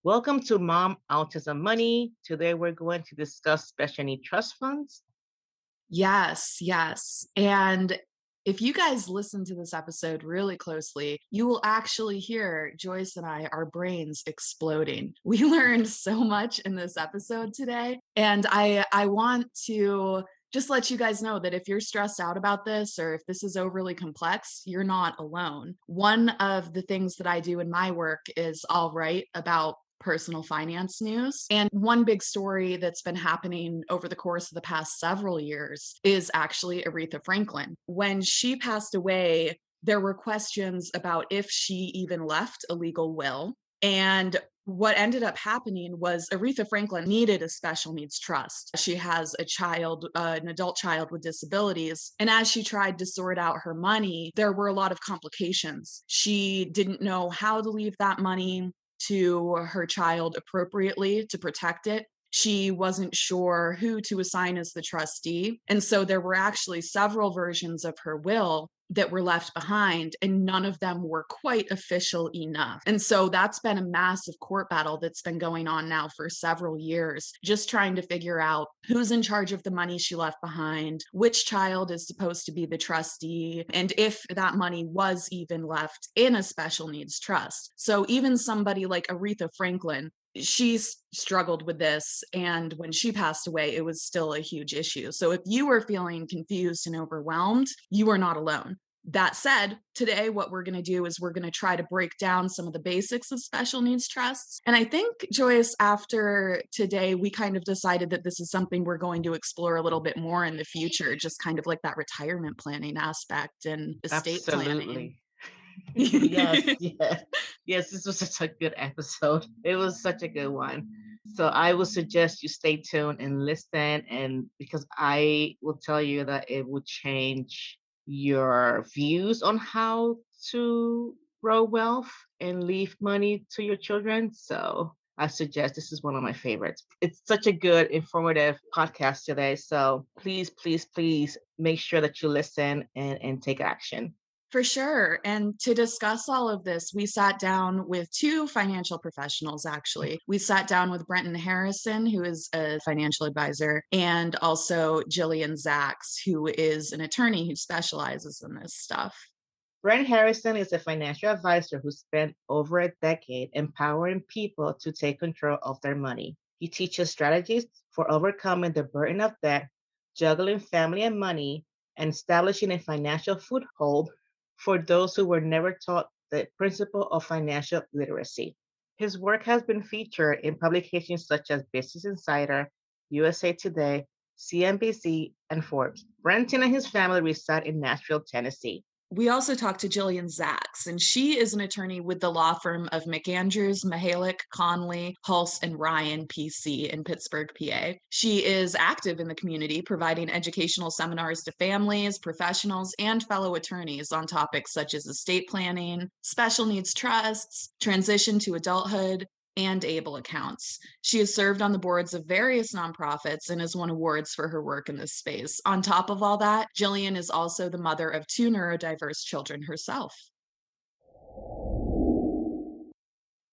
Welcome to Mom Autism Money. Today we're going to discuss special need trust funds. Yes, yes. And if you guys listen to this episode really closely, you will actually hear Joyce and I, our brains exploding. We learned so much in this episode today. And I want to just let you guys know that if you're stressed out about this or if this is overly complex, you're not alone. One of the things that I do in my work is I'll write about personal finance news. And one big story that's been happening over the course of the past several years is actually Aretha Franklin. When she passed away, there were questions about if she even left a legal will. And what ended up happening was Aretha Franklin needed a special needs trust. She has a child, an adult child with disabilities. And as she tried to sort out her money, there were a lot of complications. She didn't know how to leave that money to her child appropriately to protect it. She wasn't sure who to assign as the trustee. And so there were actually several versions of her will that were left behind, and none of them were quite official enough. And so that's been a massive court battle that's been going on now for several years, just trying to figure out who's in charge of the money she left behind, which child is supposed to be the trustee, and if that money was even left in a special needs trust. So even somebody like Aretha Franklin, she struggled with this. And when she passed away, it was still a huge issue. So if you are feeling confused and overwhelmed, you are not alone. That said, today what we're going to do is we're going to try to break down some of the basics of special needs trusts. And I think, Joyce, after today, we kind of decided that this is something we're going to explore a little bit more in the future, just kind of like that retirement planning aspect and estate planning. Absolutely. Yes, yes. Yes, this was such a good episode. It was such a good one. So I would suggest you stay tuned and listen, and because I will tell you that it will change your views on how to grow wealth and leave money to your children. So I suggest this is one of my favorites. It's such a good, informative podcast today. So please, please, please make sure that you listen and take action. For sure. And to discuss all of this, we sat down with two financial professionals, actually. We sat down with Brenton Harrison, who is a financial advisor, and also Jill Zacks, who is an attorney who specializes in this stuff. Brenton Harrison is a financial advisor who spent over a decade empowering people to take control of their money. He teaches strategies for overcoming the burden of debt, juggling family and money, and establishing a financial foothold for those who were never taught the principle of financial literacy. His work has been featured in publications such as Business Insider, USA Today, CNBC, and Forbes. Brenton and his family reside in Nashville, Tennessee. We also talked to Jill Zacks, and she is an attorney with the law firm of McAndrews, Mahalik, Conley, Hulse, and Ryan, PC, in Pittsburgh, PA. She is active in the community, providing educational seminars to families, professionals, and fellow attorneys on topics such as estate planning, special needs trusts, transition to adulthood, and ABLE accounts. She has served on the boards of various nonprofits and has won awards for her work in this space. On top of all that, Jillian is also the mother of two neurodiverse children herself.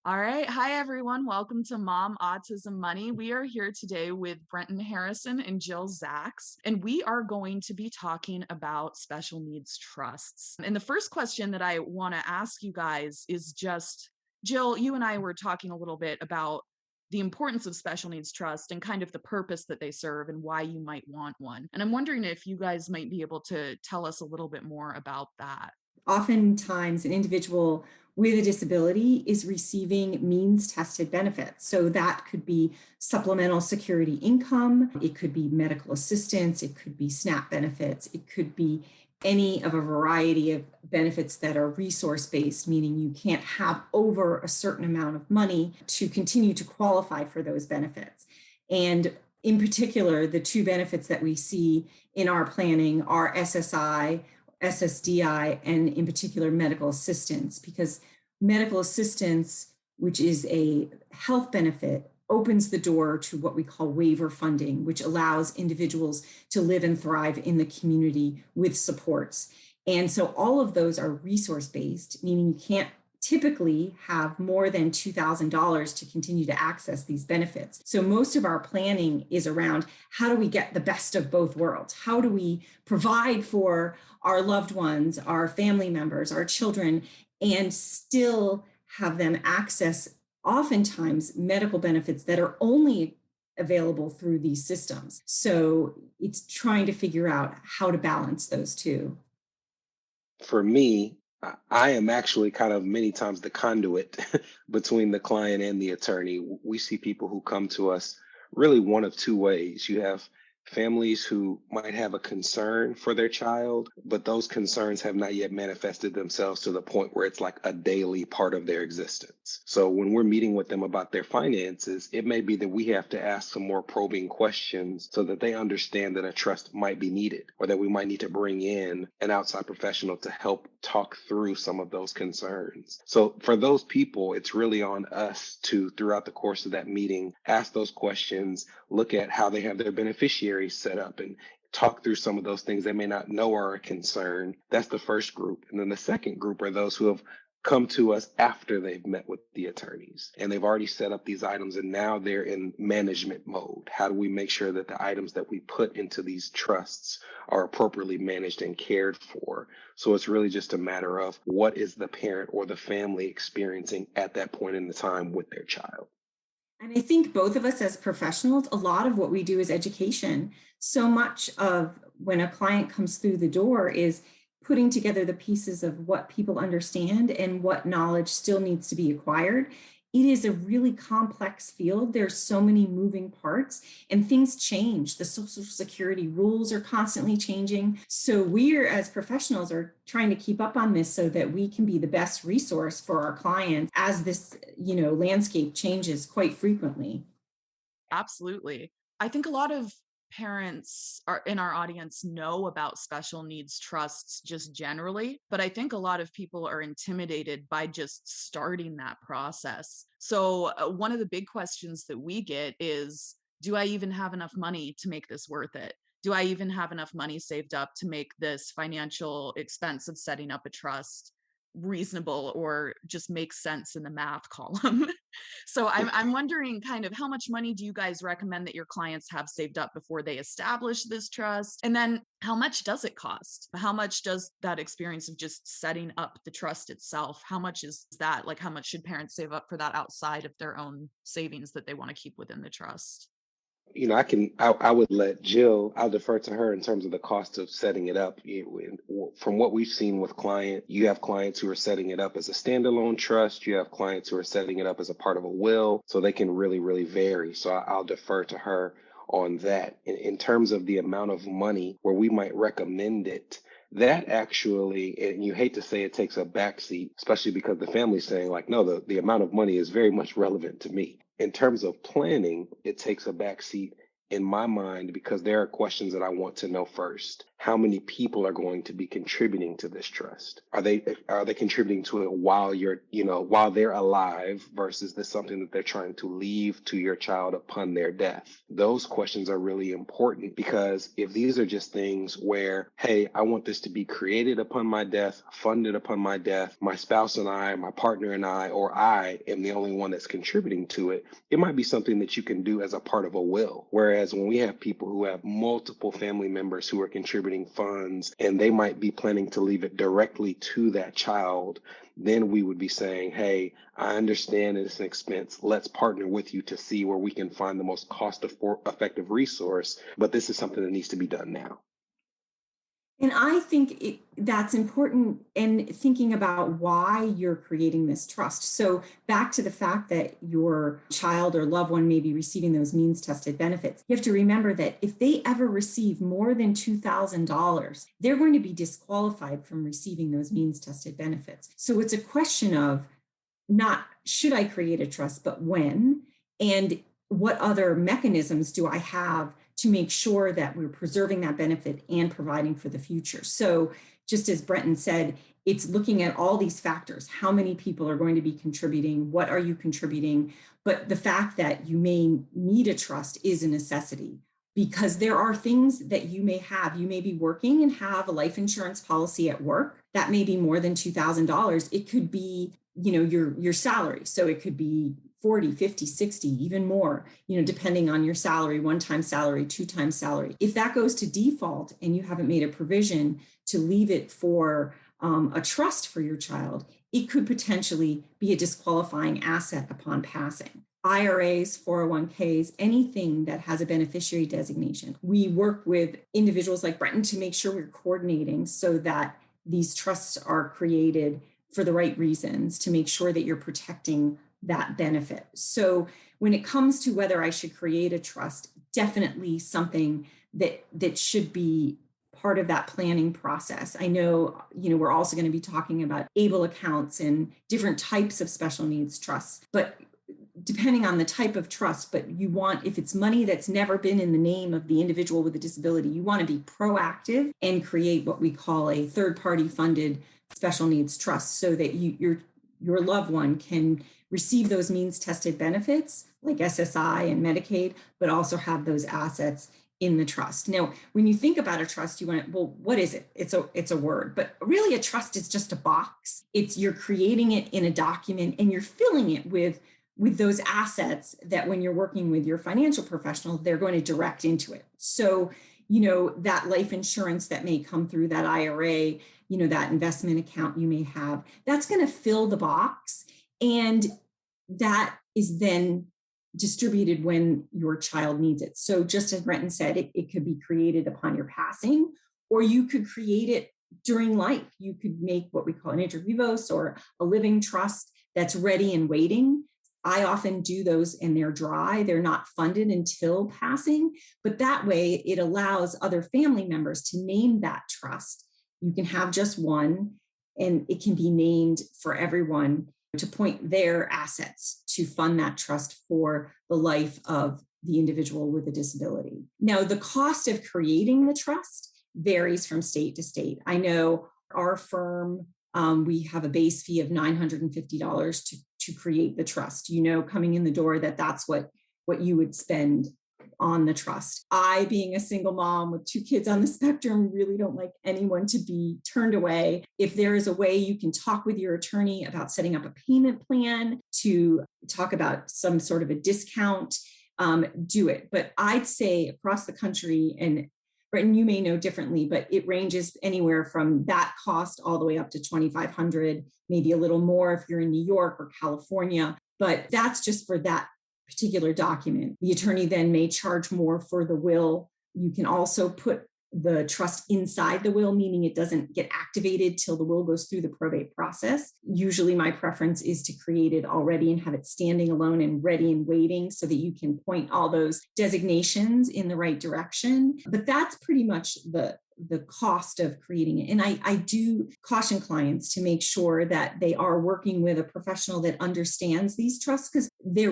All right. Hi, everyone. Welcome to Mom Autism Money. We are here today with Brenton Harrison and Jill Zacks, and we are going to be talking about special needs trusts. And the first question that I want to ask you guys is just, Jill, you and I were talking a little bit about the importance of special needs trust and kind of the purpose that they serve and why you might want one. And I'm wondering if you guys might be able to tell us a little bit more about that. Oftentimes, an individual with a disability is receiving means tested benefits. So that could be supplemental security income, it could be medical assistance, it could be SNAP benefits, it could be any of a variety of benefits that are resource-based, meaning you can't have over a certain amount of money to continue to qualify for those benefits. And in particular, the two benefits that we see in our planning are SSI, SSDI, and in particular, medical assistance, because medical assistance, which is a health benefit, opens the door to what we call waiver funding, which allows individuals to live and thrive in the community with supports. And so all of those are resource-based, meaning you can't typically have more than $2,000 to continue to access these benefits. So most of our planning is around how do we get the best of both worlds? How do we provide for our loved ones, our family members, our children, and still have them access oftentimes medical benefits that are only available through these systems. So it's trying to figure out how to balance those two. For me, I am actually kind of many times the conduit between the client and the attorney. We see people who come to us really one of two ways. You have families who might have a concern for their child, but those concerns have not yet manifested themselves to the point where it's like a daily part of their existence. So when we're meeting with them about their finances, it may be that we have to ask some more probing questions so that they understand that a trust might be needed, or that we might need to bring in an outside professional to help talk through some of those concerns. So for those people, it's really on us to, throughout the course of that meeting, ask those questions, look at how they have their beneficiaries set up, and talk through some of those things they may not know are a concern. That's the first group. And then the second group are those who have come to us after they've met with the attorneys and they've already set up these items, and now they're in management mode. How do we make sure that the items that we put into these trusts are appropriately managed and cared for? So it's really just a matter of what is the parent or the family experiencing at that point in the time with their child. And I think both of us as professionals, a lot of what we do is education. So much of when a client comes through the door is putting together the pieces of what people understand and what knowledge still needs to be acquired. It is a really complex field. There's so many moving parts and things change. The Social Security rules are constantly changing. So we as professionals are trying to keep up on this so that we can be the best resource for our clients as this, landscape changes quite frequently. Absolutely. I think a lot of parents are in our audience know about special needs trusts just generally, but I think a lot of people are intimidated by just starting that process. So, one of the big questions that we get is, do I even have enough money to make this worth it? Do I even have enough money saved up to make this financial expense of setting up a trust reasonable or just make sense in the math column? So I'm wondering kind of how much money do you guys recommend that your clients have saved up before they establish this trust? And then how much does it cost? How much does that experience of just setting up the trust itself, how much is that? Like, how much should parents save up for that outside of their own savings that they want to keep within the trust? I would let Jill, I'll defer to her in terms of the cost of setting it up. From what we've seen with you have clients who are setting it up as a standalone trust. You have clients who are setting it up as a part of a will. So they can really, really vary. So I'll defer to her on that. In terms of the amount of money where we might recommend it, that actually, and you hate to say it takes a backseat, especially because the family's saying like, no, the amount of money is very much relevant to me. In terms of planning, it takes a backseat in my mind because there are questions that I want to know first. How many people are going to be contributing to this trust? Are they contributing to it while they're alive versus this something that they're trying to leave to your child upon their death? Those questions are really important because if these are just things where, hey, I want this to be created upon my death, funded upon my death, my spouse and I, my partner and I, or I am the only one that's contributing to it, it might be something that you can do as a part of a will. Whereas when we have people who have multiple family members who are contributing funds and they might be planning to leave it directly to that child, then we would be saying, hey, I understand it's an expense. Let's partner with you to see where we can find the most cost-effective resource. But this is something that needs to be done now. And I think that's important in thinking about why you're creating this trust. So back to the fact that your child or loved one may be receiving those means tested benefits. You have to remember that if they ever receive more than $2,000, they're going to be disqualified from receiving those means tested benefits. So it's a question of not should I create a trust, but when, and what other mechanisms do I have to make sure that we're preserving that benefit and providing for the future. So just as Brenton said, it's looking at all these factors. How many people are going to be contributing? What are you contributing? But the fact that you may need a trust is a necessity because there are things that you may have. You may be working and have a life insurance policy at work. That may be more than $2,000. It could be your salary. So it could be 40, 50, 60, even more, depending on your salary, one-time salary, two-time salary. If that goes to default and you haven't made a provision to leave it for a trust for your child, it could potentially be a disqualifying asset upon passing. IRAs, 401ks, anything that has a beneficiary designation. We work with individuals like Brenton to make sure we're coordinating so that these trusts are created for the right reasons, to make sure that you're protecting that benefit. So when it comes to whether I should create a trust, definitely something that should be part of that planning process. I know, we're also going to be talking about ABLE accounts and different types of special needs trusts, but depending on the type of trust, but you want, if it's money that's never been in the name of the individual with a disability, you want to be proactive and create what we call a third-party funded special needs trust so that your loved one can receive those means tested benefits like SSI and Medicaid, but also have those assets in the trust. Now, when you think about a trust, you want to, well, what is it? It's a word, but really a trust is just a box. You're creating it in a document and you're filling it with those assets that when you're working with your financial professional, they're going to direct into it. So, that life insurance that may come through that IRA, that investment account you may have, that's going to fill the box. And that is then distributed when your child needs it. So just as Brenton said, it could be created upon your passing, or you could create it during life. You could make what we call an inter vivos or a living trust that's ready and waiting. I often do those and they're dry. They're not funded until passing, but that way it allows other family members to name that trust. You can have just one and it can be named for everyone to point their assets to fund that trust for the life of the individual with a disability. Now, the cost of creating the trust varies from state to state. I know our firm, we have a base fee of $950 to create the trust, coming in the door that's what you would spend on the trust. I, being a single mom with 2 kids on the spectrum, really don't like anyone to be turned away. If there is a way you can talk with your attorney about setting up a payment plan to talk about some sort of a discount, do it. But I'd say across the country, and Brenton, you may know differently, but it ranges anywhere from that cost all the way up to $2,500, maybe a little more if you're in New York or California. But that's just for that particular document. The attorney then may charge more for the will. You can also put the trust inside the will, meaning it doesn't get activated till the will goes through the probate process. Usually my preference is to create it already and have it standing alone and ready and waiting so that you can point all those designations in the right direction. But that's pretty much the cost of creating it. And I do caution clients to make sure that they are working with a professional that understands these trusts, because they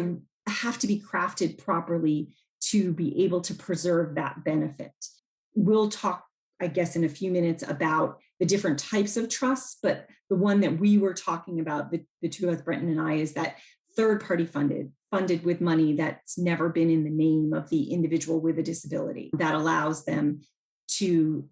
have to be crafted properly to be able to preserve that benefit. We'll talk, I guess, in a few minutes about the different types of trusts, but the one that we were talking about, the two of us, Brenton and I, is that third-party funded with money that's never been in the name of the individual with a disability. That allows them to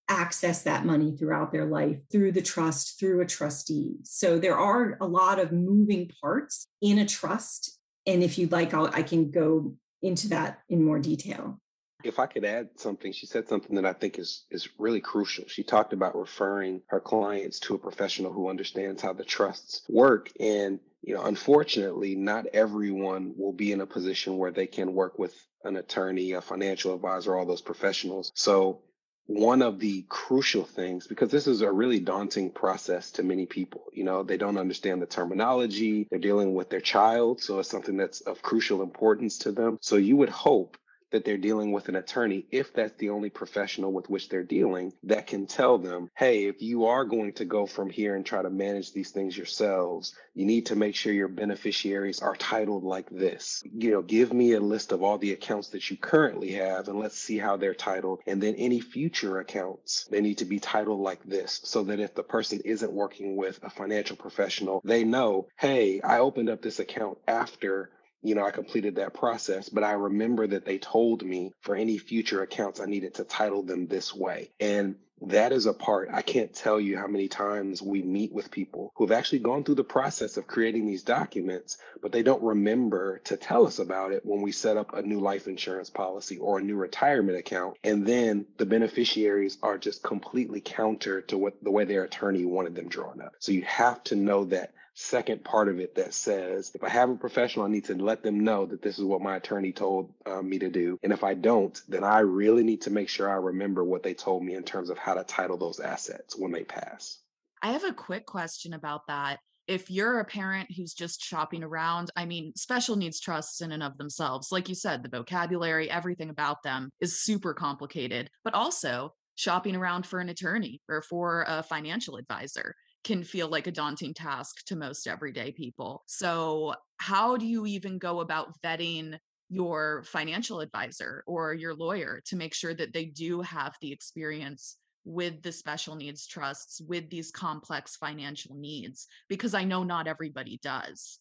access that money throughout their life through the trust, through a trustee. So there are a lot of moving parts in a trust. And if you'd like, I can go into that in more detail. If I could add something, she said something that I think is really crucial. She talked about referring her clients to a professional who understands how the trusts work. And, unfortunately, not everyone will be in a position where they can work with an attorney, a financial advisor, all those professionals. So one of the crucial things, because this is a really daunting process to many people, they don't understand the terminology, they're dealing with their child. So it's something that's of crucial importance to them. So you would hope that they're dealing with an attorney, if that's the only professional with which they're dealing, that can tell them, hey, if you are going to go from here and try to manage these things yourselves, you need to make sure your beneficiaries are titled like this. Give me a list of all the accounts that you currently have, and let's see how they're titled. And then any future accounts, they need to be titled like this, so that if the person isn't working with a financial professional, they know, hey, I opened up this account after I completed that process, but I remember that they told me for any future accounts, I needed to title them this way. And that is a part, I can't tell you how many times we meet with people who've actually gone through the process of creating these documents, but they don't remember to tell us about it when we set up a new life insurance policy or a new retirement account. And then the beneficiaries are just completely counter to what the way their attorney wanted them drawn up. So you have to know that second part of it that says, if I have a professional, I need to let them know that this is what my attorney told me to do. And if I don't, then I really need to make sure I remember what they told me in terms of how to title those assets when they pass. I have a quick question about that. If you're a parent who's just shopping around, I mean, special needs trusts in and of themselves, like you said, the vocabulary, everything about them is super complicated, but also shopping around for an attorney or for a financial advisor can feel like a daunting task to most everyday people. So how do you even go about vetting your financial advisor or your lawyer to make sure that they do have the experience with the special needs trusts, with these complex financial needs? Because I know not everybody does.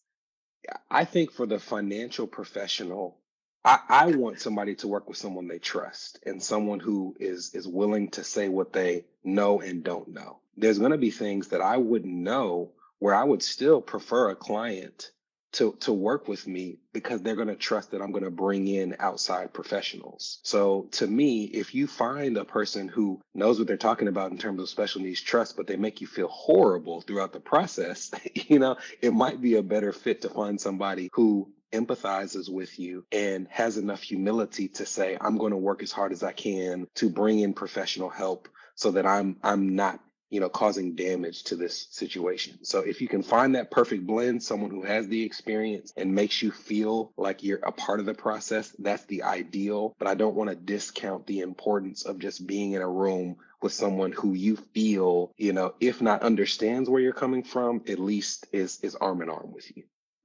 I think for the financial professional, I want somebody to work with someone they trust and someone who is willing to say what they know and don't know. There's going to be things that I wouldn't know where I would still prefer a client to work with me because they're going to trust that I'm going to bring in outside professionals. So to me, if you find a person who knows what they're talking about in terms of special needs trust, but they make you feel horrible throughout the process, it might be a better fit to find somebody who empathizes with you and has enough humility to say, I'm going to work as hard as I can to bring in professional help so that I'm not causing damage to this situation. So if you can find that perfect blend, someone who has the experience and makes you feel like you're a part of the process, that's the ideal. But I don't want to discount the importance of just being in a room with someone who you feel, if not understands where you're coming from, at least is arm in arm with you.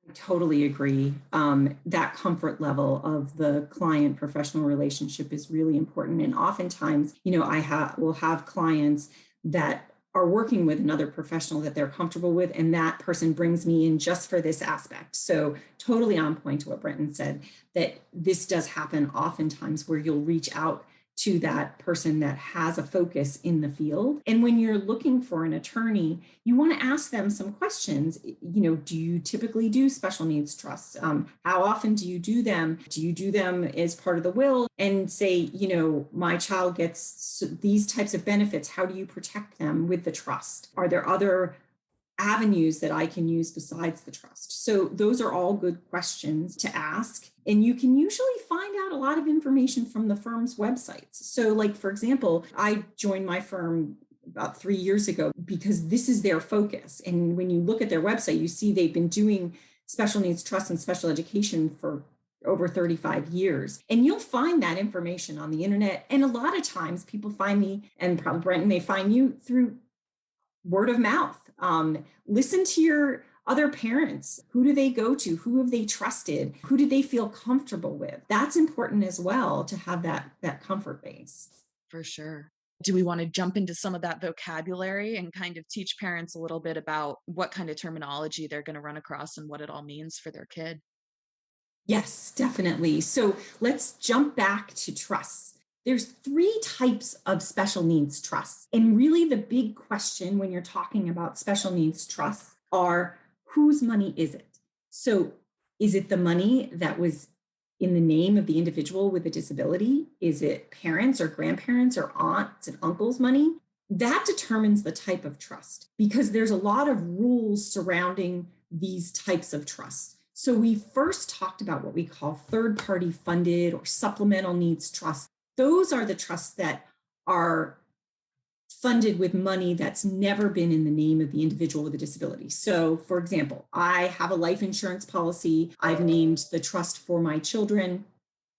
I totally agree. That comfort level of the client professional relationship is really important. And oftentimes, will have clients that are working with another professional that they're comfortable with, and that person brings me in just for this aspect. So totally on point to what Brenton said, that this does happen oftentimes where you'll reach out to that person that has a focus in the field. And when you're looking for an attorney, you want to ask them some questions. Do you typically do special needs trusts? How often do you do them? Do you do them as part of the will and say, my child gets these types of benefits. How do you protect them with the trust? Are there other avenues that I can use besides the trust? So those are all good questions to ask. And you can usually find out a lot of information from the firm's websites. So like, for example, I joined my firm about 3 years ago because this is their focus. And when you look at their website, you see they've been doing special needs trust and special education for over 35 years. And you'll find that information on the internet. And a lot of times people find me, and probably Brenton, they find you through word of mouth. Listen to your other parents. Who do they go to? Who have they trusted? Who do they feel comfortable with? That's important as well, to have that comfort base. For sure. Do we want to jump into some of that vocabulary and kind of teach parents a little bit about what kind of terminology they're going to run across and what it all means for their kid? Yes, definitely. So let's jump back to trusts. There's 3 types of special needs trusts. And really the big question when you're talking about special needs trusts are, whose money is it? So is it the money that was in the name of the individual with a disability? Is it parents or grandparents or aunts and uncles' money? That determines the type of trust, because there's a lot of rules surrounding these types of trusts. So we first talked about what we call third-party funded or supplemental needs trusts. Those are the trusts that are funded with money that's never been in the name of the individual with a disability. So, for example, I have a life insurance policy. I've named the trust for my children.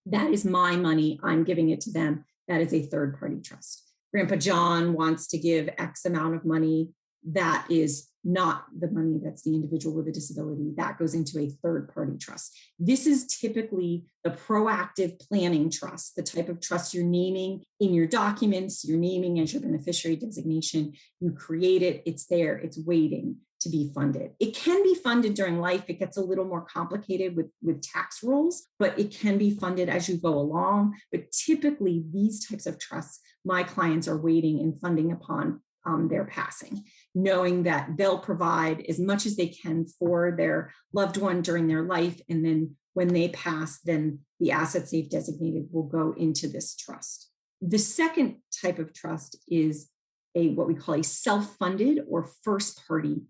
That is my money. I'm giving it to them. That is a third-party trust. Grandpa John wants to give X amount of money. That is not the money that's the individual with a disability. That goes into a third-party trust. This is typically the proactive planning trust, the type of trust you're naming in your documents, you're naming as your beneficiary designation. You create it, it's there, it's waiting. to be funded. It can be funded during life. It gets a little more complicated with tax rules, but it can be funded as you go along. But typically, these types of trusts, my clients are waiting and funding upon their passing, knowing that they'll provide as much as they can for their loved one during their life. And then when they pass, then the assets they've designated will go into this trust. The second type of trust is what we call a self-funded or first-party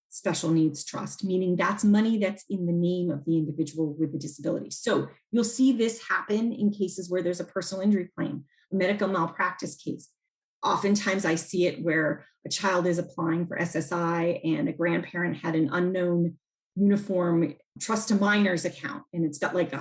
special needs trust, meaning that's money that's in the name of the individual with the disability. So you'll see this happen in cases where there's a personal injury claim, a medical malpractice case. Oftentimes I see it where a child is applying for SSI and a grandparent had an unknown uniform trust to minors account, and it's got like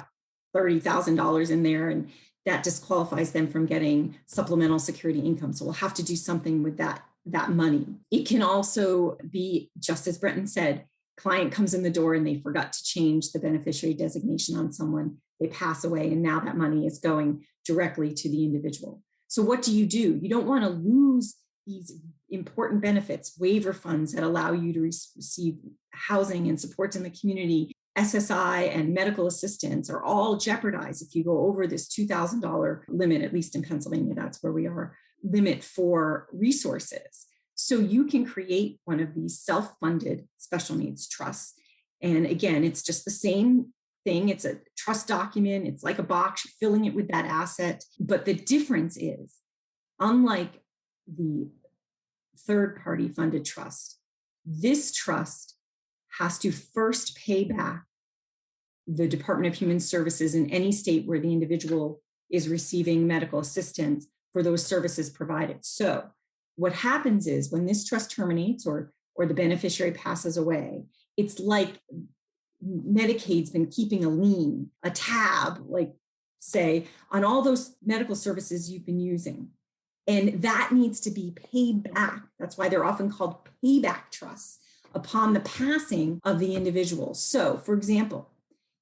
$30,000 in there, and that disqualifies them from getting supplemental security income. So we'll have to do something with that money. It can also be, just as Brenton said, client comes in the door and they forgot to change the beneficiary designation on someone, they pass away, and now that money is going directly to the individual. So what do? You don't want to lose these important benefits, waiver funds that allow you to receive housing and supports in the community. SSI and medical assistance are all jeopardized if you go over this $2,000 limit, at least in Pennsylvania, that's where we are, limit for resources. So you can create one of these self-funded special needs trusts. And again, it's just the same thing. It's a trust document. It's like a box, you're filling it with that asset. But the difference is, unlike the third-party funded trust, this trust has to first pay back the Department of Human Services in any state where the individual is receiving medical assistance for those services provided. So what happens is when this trust terminates or the beneficiary passes away, it's like Medicaid's been keeping a tab, like say, on all those medical services you've been using. And that needs to be paid back. That's why they're often called payback trusts upon the passing of the individual. So, for example,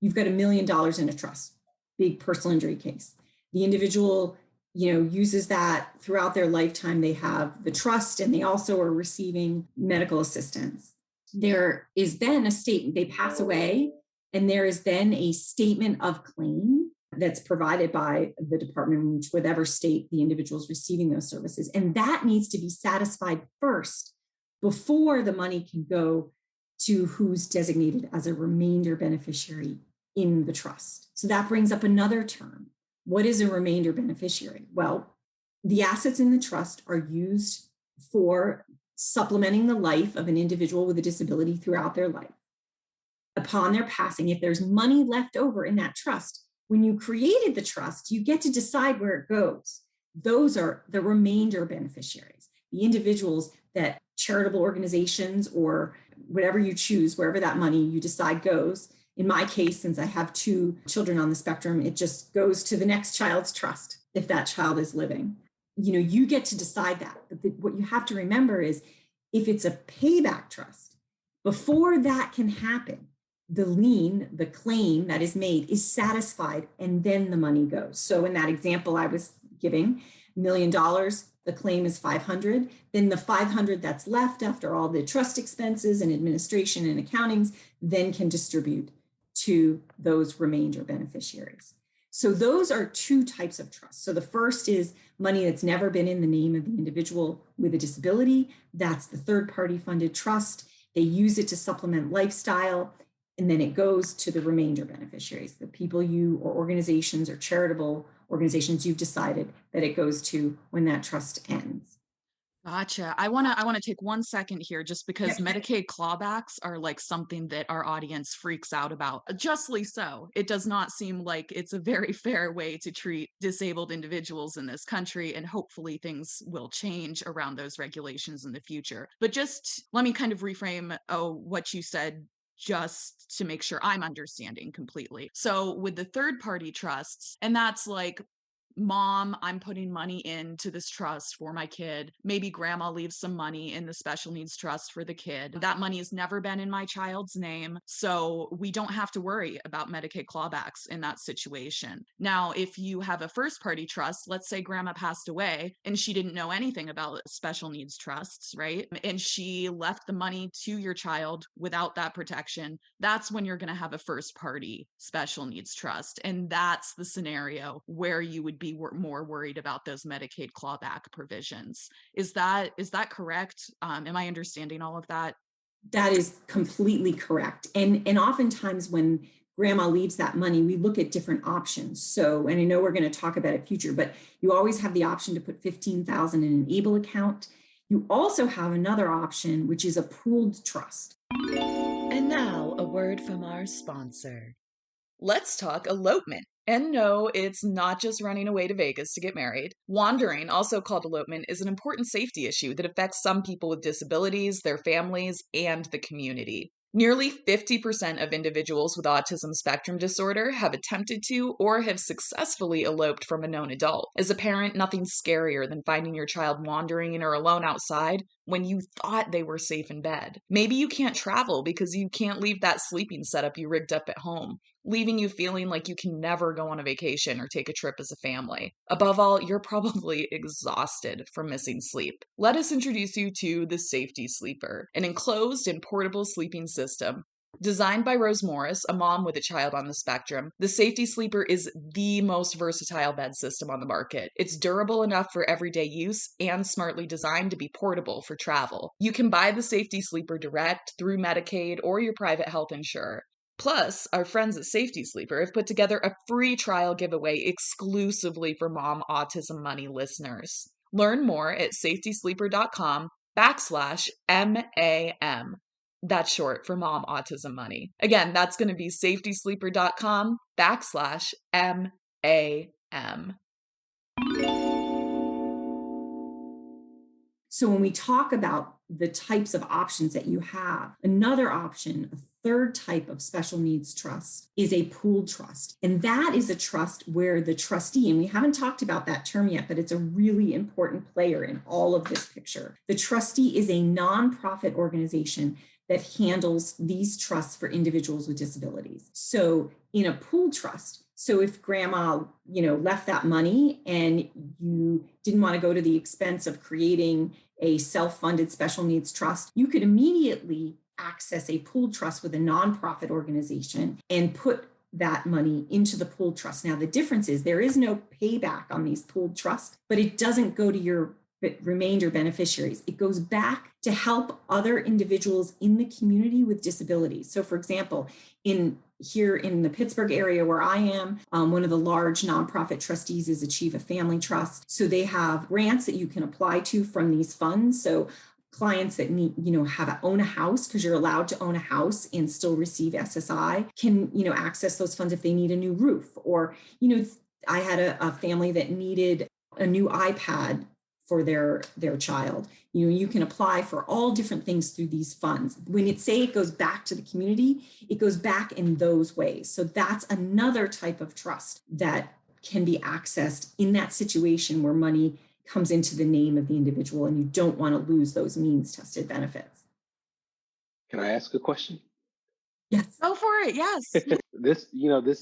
you've got $1 million in a trust, big personal injury case. The individual, uses that throughout their lifetime. They have the trust and they also are receiving medical assistance. There is then they pass away, and there is then a statement of claim that's provided by the department in whatever state the individual is receiving those services. And that needs to be satisfied first before the money can go to who's designated as a remainder beneficiary in the trust. So that brings up another term. What is a remainder beneficiary? Well, the assets in the trust are used for supplementing the life of an individual with a disability throughout their life. Upon their passing, if there's money left over in that trust, when you created the trust, you get to decide where it goes. Those are the remainder beneficiaries, the individuals that charitable organizations or whatever you choose, wherever that money you decide goes. In my case, since I have 2 children on the spectrum, it just goes to the next child's trust if that child is living. You get to decide that. But what you have to remember is if it's a payback trust, before that can happen, the lien, the claim that is made is satisfied, and then the money goes. So in that example I was giving, $1 million, the claim is 500. Then the 500 that's left after all the trust expenses and administration and accountings then can distribute to those remainder beneficiaries. So those are 2 types of trust. So the first is money that's never been in the name of the individual with a disability. That's the third-party funded trust. They use it to supplement lifestyle, and then it goes to the remainder beneficiaries, the people you or organizations or charitable organizations you've decided that it goes to when that trust ends. Gotcha. I want to take 1 second here, just because Medicaid clawbacks are like something that our audience freaks out about. Justly so. It does not seem like it's a very fair way to treat disabled individuals in this country, and hopefully things will change around those regulations in the future. But just let me kind of reframe what you said, just to make sure I'm understanding completely. So with the third party trusts, and that's like Mom, I'm putting money into this trust for my kid. Maybe grandma leaves some money in the special needs trust for the kid. That money has never been in my child's name, so we don't have to worry about Medicaid clawbacks in that situation. Now, if you have a first party trust, let's say grandma passed away and she didn't know anything about special needs trusts, right? And she left the money to your child without that protection. That's when you're going to have a first party special needs trust. And that's the scenario where you would be more worried about those Medicaid clawback provisions. Is that correct? Am I understanding all of that? That is completely correct. And oftentimes when grandma leaves that money, we look at different options. So, and I know we're going to talk about it future, but you always have the option to put $15,000 in an ABLE account. You also have another option, which is a pooled trust. And now a word from our sponsor. Let's talk elopement. And no, it's not just running away to Vegas to get married. Wandering, also called elopement, is an important safety issue that affects some people with disabilities, their families, and the community. Nearly 50% of individuals with autism spectrum disorder have attempted to or have successfully eloped from a known adult. As a parent, nothing's scarier than finding your child wandering or alone outside when you thought they were safe in bed. Maybe you can't travel because you can't leave that sleeping setup you rigged up at home, leaving you feeling like you can never go on a vacation or take a trip as a family. Above all, you're probably exhausted from missing sleep. Let us introduce you to the Safety Sleeper, an enclosed and portable sleeping system. Designed by Rose Morris, a mom with a child on the spectrum, the Safety Sleeper is the most versatile bed system on the market. It's durable enough for everyday use and smartly designed to be portable for travel. You can buy the Safety Sleeper direct through Medicaid or your private health insurer. Plus, our friends at Safety Sleeper have put together a free trial giveaway exclusively for Mom Autism Money listeners. Learn more at safetysleeper.com/MAM. That's short for Mom Autism Money. Again, that's going to be safetysleeper.com/MAM. So when we talk about the types of options that you have, another option, a third type of special needs trust, is a pooled trust. And that is a trust where the trustee, and we haven't talked about that term yet, but it's a really important player in all of this picture. The trustee is a nonprofit organization that handles these trusts for individuals with disabilities. So in a pooled trust, so if grandma, left that money and you didn't want to go to the expense of creating a self-funded special needs trust, you could immediately access a pooled trust with a nonprofit organization and put that money into the pooled trust. Now, the difference is there is no payback on these pooled trusts, but it doesn't go to your remainder beneficiaries. It goes back to help other individuals in the community with disabilities. So, for example, here in the Pittsburgh area where I am, one of the large nonprofit trustees is Achieve a Family Trust. So they have grants that you can apply to from these funds. So clients that need, own a house, because you're allowed to own a house and still receive SSI, can, access those funds if they need a new roof. Or, I had a family that needed a new iPad for their child. You can apply for all different things through these funds. When it goes back to the community, it goes back in those ways. So that's another type of trust that can be accessed in that situation where money comes into the name of the individual and you don't want to lose those means tested benefits. Can I ask a question? Yes. Go for it. Yes. This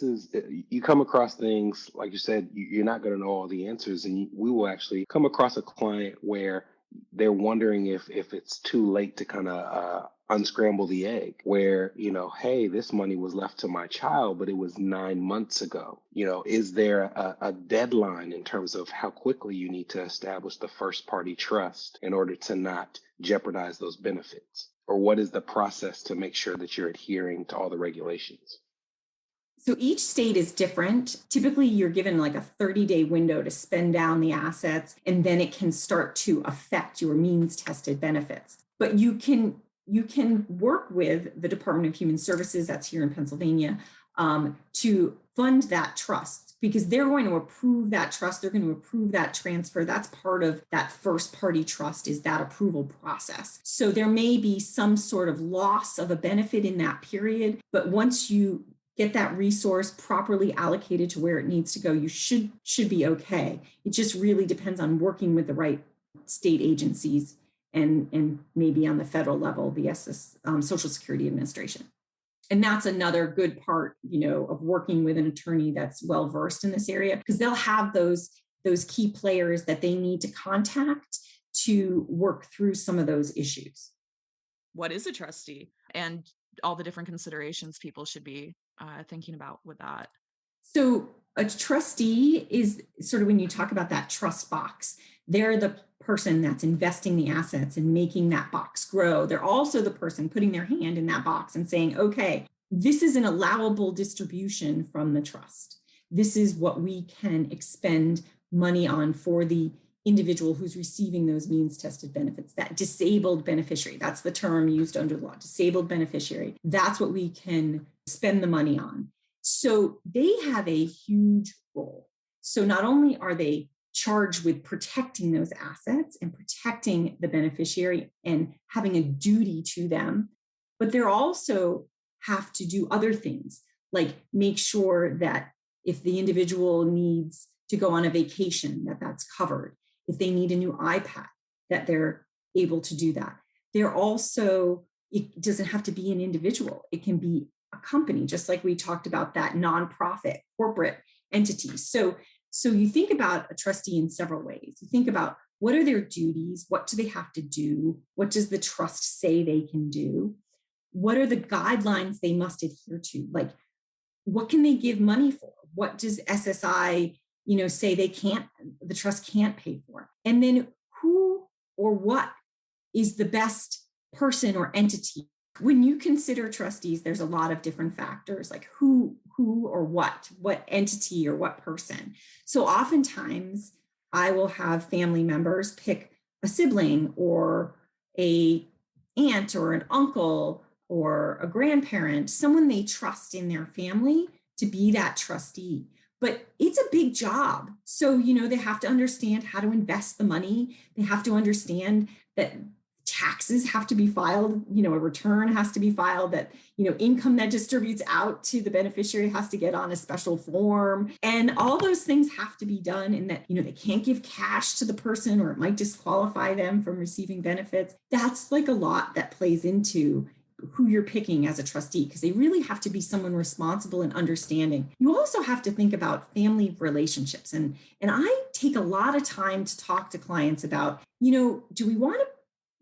is, you come across things, like you said, you're not going to know all the answers. And we will actually come across a client where they're wondering if it's too late to kind of unscramble the egg, where, hey, this money was left to my child, but it was 9 months ago. Is there a deadline in terms of how quickly you need to establish the first party trust in order to not jeopardize those benefits? Or what is the process to make sure that you're adhering to all the regulations? So each state is different. Typically, you're given like a 30-day window to spend down the assets, and then it can start to affect your means tested benefits. But you can work with the Department of Human Services, that's here in Pennsylvania, to fund that trust, because they're going to approve that trust. They're going to approve that transfer. That's part of that first party trust, is that approval process. So there may be some sort of loss of a benefit in that period, but once you get that resource properly allocated to where it needs to go, you should be okay. It just really depends on working with the right state agencies and maybe on the federal level, the Social Security Administration. And that's another good part, of working with an attorney that's well versed in this area, because they'll have those key players that they need to contact to work through some of those issues. What is a trustee, and all the different considerations people should be thinking about with that? So a trustee is sort of, when you talk about that trust box, they're the person that's investing the assets and making that box grow. They're also the person putting their hand in that box and saying, okay, this is an allowable distribution from the trust. This is what we can expend money on for the individual who's receiving those means tested benefits, that disabled beneficiary. That's the term used under the law, disabled beneficiary. That's what we can spend the money on. So they have a huge role. So not only are they charged with protecting those assets and protecting the beneficiary and having a duty to them, but they're also have to do other things, like make sure that if the individual needs to go on a vacation, that's covered. If they need a new iPad, that they're able to do that. They're also, it doesn't have to be an individual. It can be a company, just like we talked about that nonprofit corporate entity. So you think about a trustee in several ways. You think about, what are their duties? What do they have to do? What does the trust say they can do? What are the guidelines they must adhere to? Like, what can they give money for? What does SSI, say the trust can't pay for? And then who or what is the best person or entity? When you consider trustees, there's a lot of different factors, like who or what entity or what person. So oftentimes I will have family members pick a sibling or a aunt or an uncle or a grandparent, someone they trust in their family to be that trustee. But it's a big job. So, they have to understand how to invest the money. They have to understand that taxes have to be filed, a return has to be filed, that, income that distributes out to the beneficiary has to get on a special form. And all those things have to be done, and that, they can't give cash to the person or it might disqualify them from receiving benefits. That's like a lot that plays into who you're picking as a trustee, because they really have to be someone responsible and understanding. You also have to think about family relationships. And I take a lot of time to talk to clients about, do we want to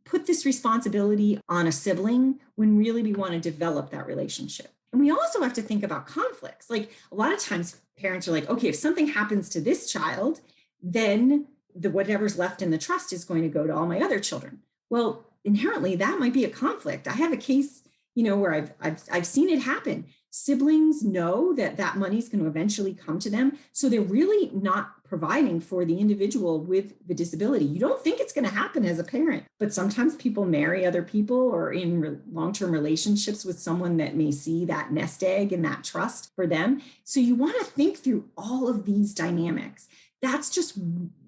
put this responsibility on a sibling when really we want to develop that relationship? And we also have to think about conflicts. Like, a lot of times parents are like, okay, if something happens to this child, then whatever's left in the trust is going to go to all my other children. Well, inherently, that might be a conflict. I have a case, where I've seen it happen. Siblings know that money is going to eventually come to them. So they're really not providing for the individual with the disability. You don't think it's going to happen as a parent, but sometimes people marry other people or in long-term relationships with someone that may see that nest egg and that trust for them. So you want to think through all of these dynamics. That's just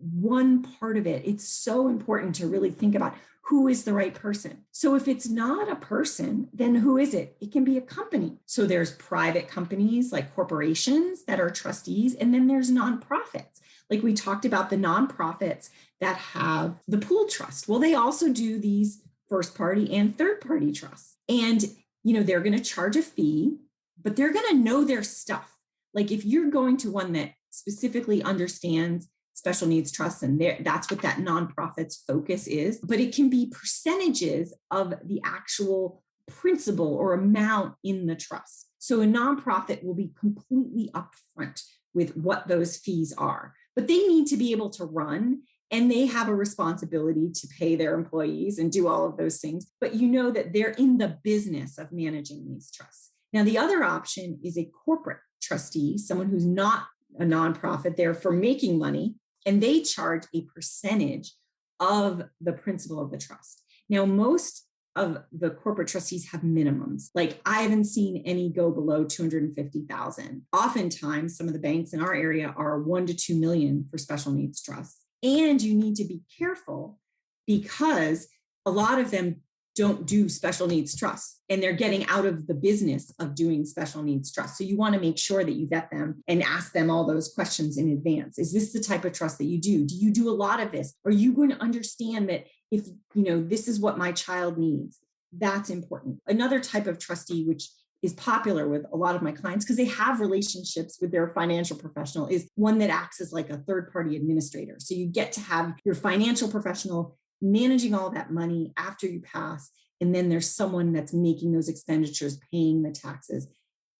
one part of it. It's so important to really think about who is the right person. So if it's not a person, then who is it? It can be a company. So there's private companies like corporations that are trustees, and then there's nonprofits. Like we talked about, the nonprofits that have the pool trust. Well, they also do these first party and third party trusts. And, they're going to charge a fee, but they're going to know their stuff. Like if you're going to one that specifically understands special needs trusts, and that's what that nonprofit's focus is, but it can be percentages of the actual principal or amount in the trust. So a nonprofit will be completely upfront with what those fees are, but they need to be able to run, and they have a responsibility to pay their employees and do all of those things. But that they're in the business of managing these trusts. Now, the other option is a corporate trustee, someone who's not a nonprofit there for making money, and they charge a percentage of the principal of the trust. Now, most of the corporate trustees have minimums. Like, I haven't seen any go below $250,000. Oftentimes, some of the banks in our area are 1 to 2 million for special needs trusts. And you need to be careful, because a lot of them don't do special needs trusts, and they're getting out of the business of doing special needs trusts. So you want to make sure that you vet them and ask them all those questions in advance. Is this the type of trust that you do? Do you do a lot of this? Are you going to understand that if, this is what my child needs? That's important. Another type of trustee, which is popular with a lot of my clients because they have relationships with their financial professional, is one that acts as like a third-party administrator. So you get to have your financial professional managing all that money after you pass, and then there's someone that's making those expenditures, paying the taxes,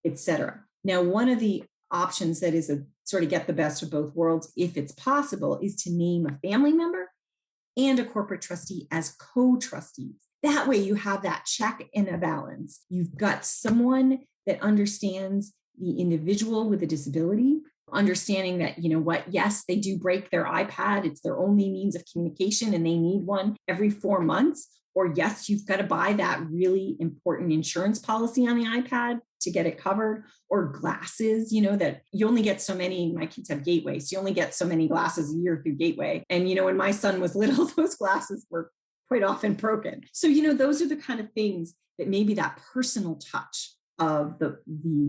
etc. Now, one of the options that is a sort of get the best of both worlds, if it's possible, is to name a family member and a corporate trustee as co-trustees. That way you have that check and a balance. You've got someone that understands the individual with a disability, understanding that, yes, they do break their iPad. It's their only means of communication and they need one every 4 months. Or yes, you've got to buy that really important insurance policy on the iPad to get it covered, or glasses, that you only get so many. My kids have Gateway, so you only get so many glasses a year through Gateway. And, when my son was little, those glasses were quite often broken. So, those are the kind of things that maybe that personal touch of the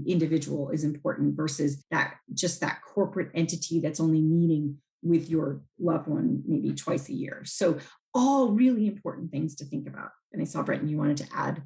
individual is important versus that corporate entity that's only meeting with your loved one maybe twice a year. So all really important things to think about. And I saw, Brenton, you wanted to add.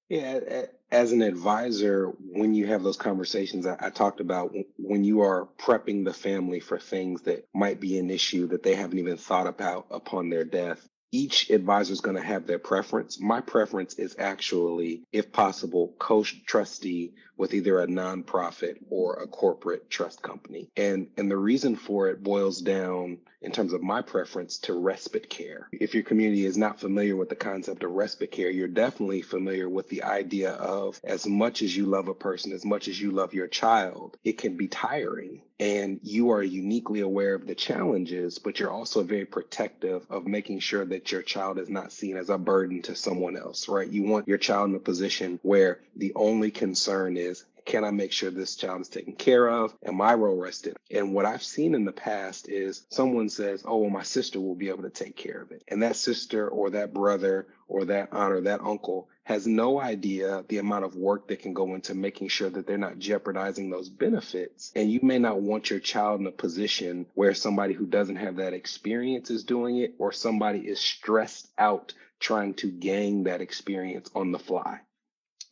Yeah, as an advisor, when you have those conversations, I talked about when you are prepping the family for things that might be an issue that they haven't even thought about upon their death. Each advisor is going to have their preference. My preference is actually, if possible, co-trustee with either a nonprofit or a corporate trust company. And the reason for it boils down, in terms of my preference, to respite care. If your community is not familiar with the concept of respite care, you're definitely familiar with the idea of, as much as you love a person, as much as you love your child, it can be tiring. And you are uniquely aware of the challenges, but you're also very protective of making sure that your child is not seen as a burden to someone else, right? You want your child in a position where the only concern is, can I make sure this child is taken care of? Am I well rested? And what I've seen in the past is someone says, oh, well, my sister will be able to take care of it. And that sister or that brother or that aunt or that uncle has no idea the amount of work that can go into making sure that they're not jeopardizing those benefits. And you may not want your child in a position where somebody who doesn't have that experience is doing it, or somebody is stressed out trying to gain that experience on the fly.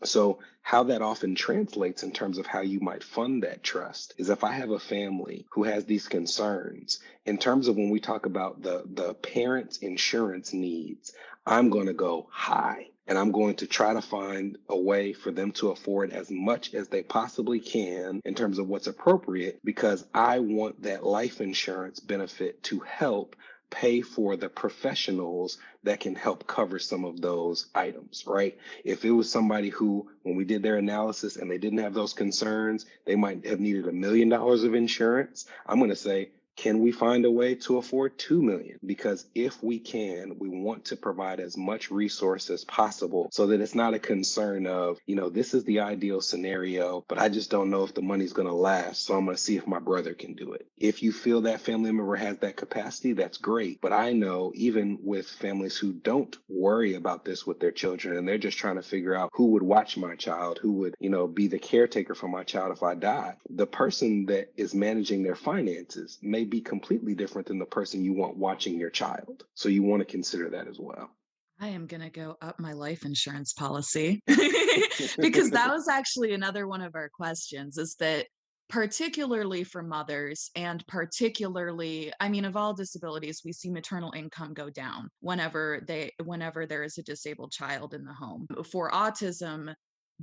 So how that often translates in terms of how you might fund that trust is, if I have a family who has these concerns, in terms of when we talk about the parent's insurance needs, I'm going to go high. And I'm going to try to find a way for them to afford as much as they possibly can in terms of what's appropriate, because I want that life insurance benefit to help pay for the professionals that can help cover some of those items, right? If it was somebody who, when we did their analysis and they didn't have those concerns, they might have needed $1 million of insurance. I'm going to say, can we find a way to afford $2 million? Because if we can, we want to provide as much resource as possible so that it's not a concern of, this is the ideal scenario, but I just don't know if the money's going to last. So I'm going to see if my brother can do it. If you feel that family member has that capacity, that's great. But I know even with families who don't worry about this with their children, and they're just trying to figure out who would watch my child, who would, be the caretaker for my child if I die, the person that is managing their finances may be completely different than the person you want watching your child. So you want to consider that as well. I am going to go up my life insurance policy because that was actually another one of our questions, is that particularly for mothers, and particularly, of all disabilities, we see maternal income go down whenever there is a disabled child in the home. For autism,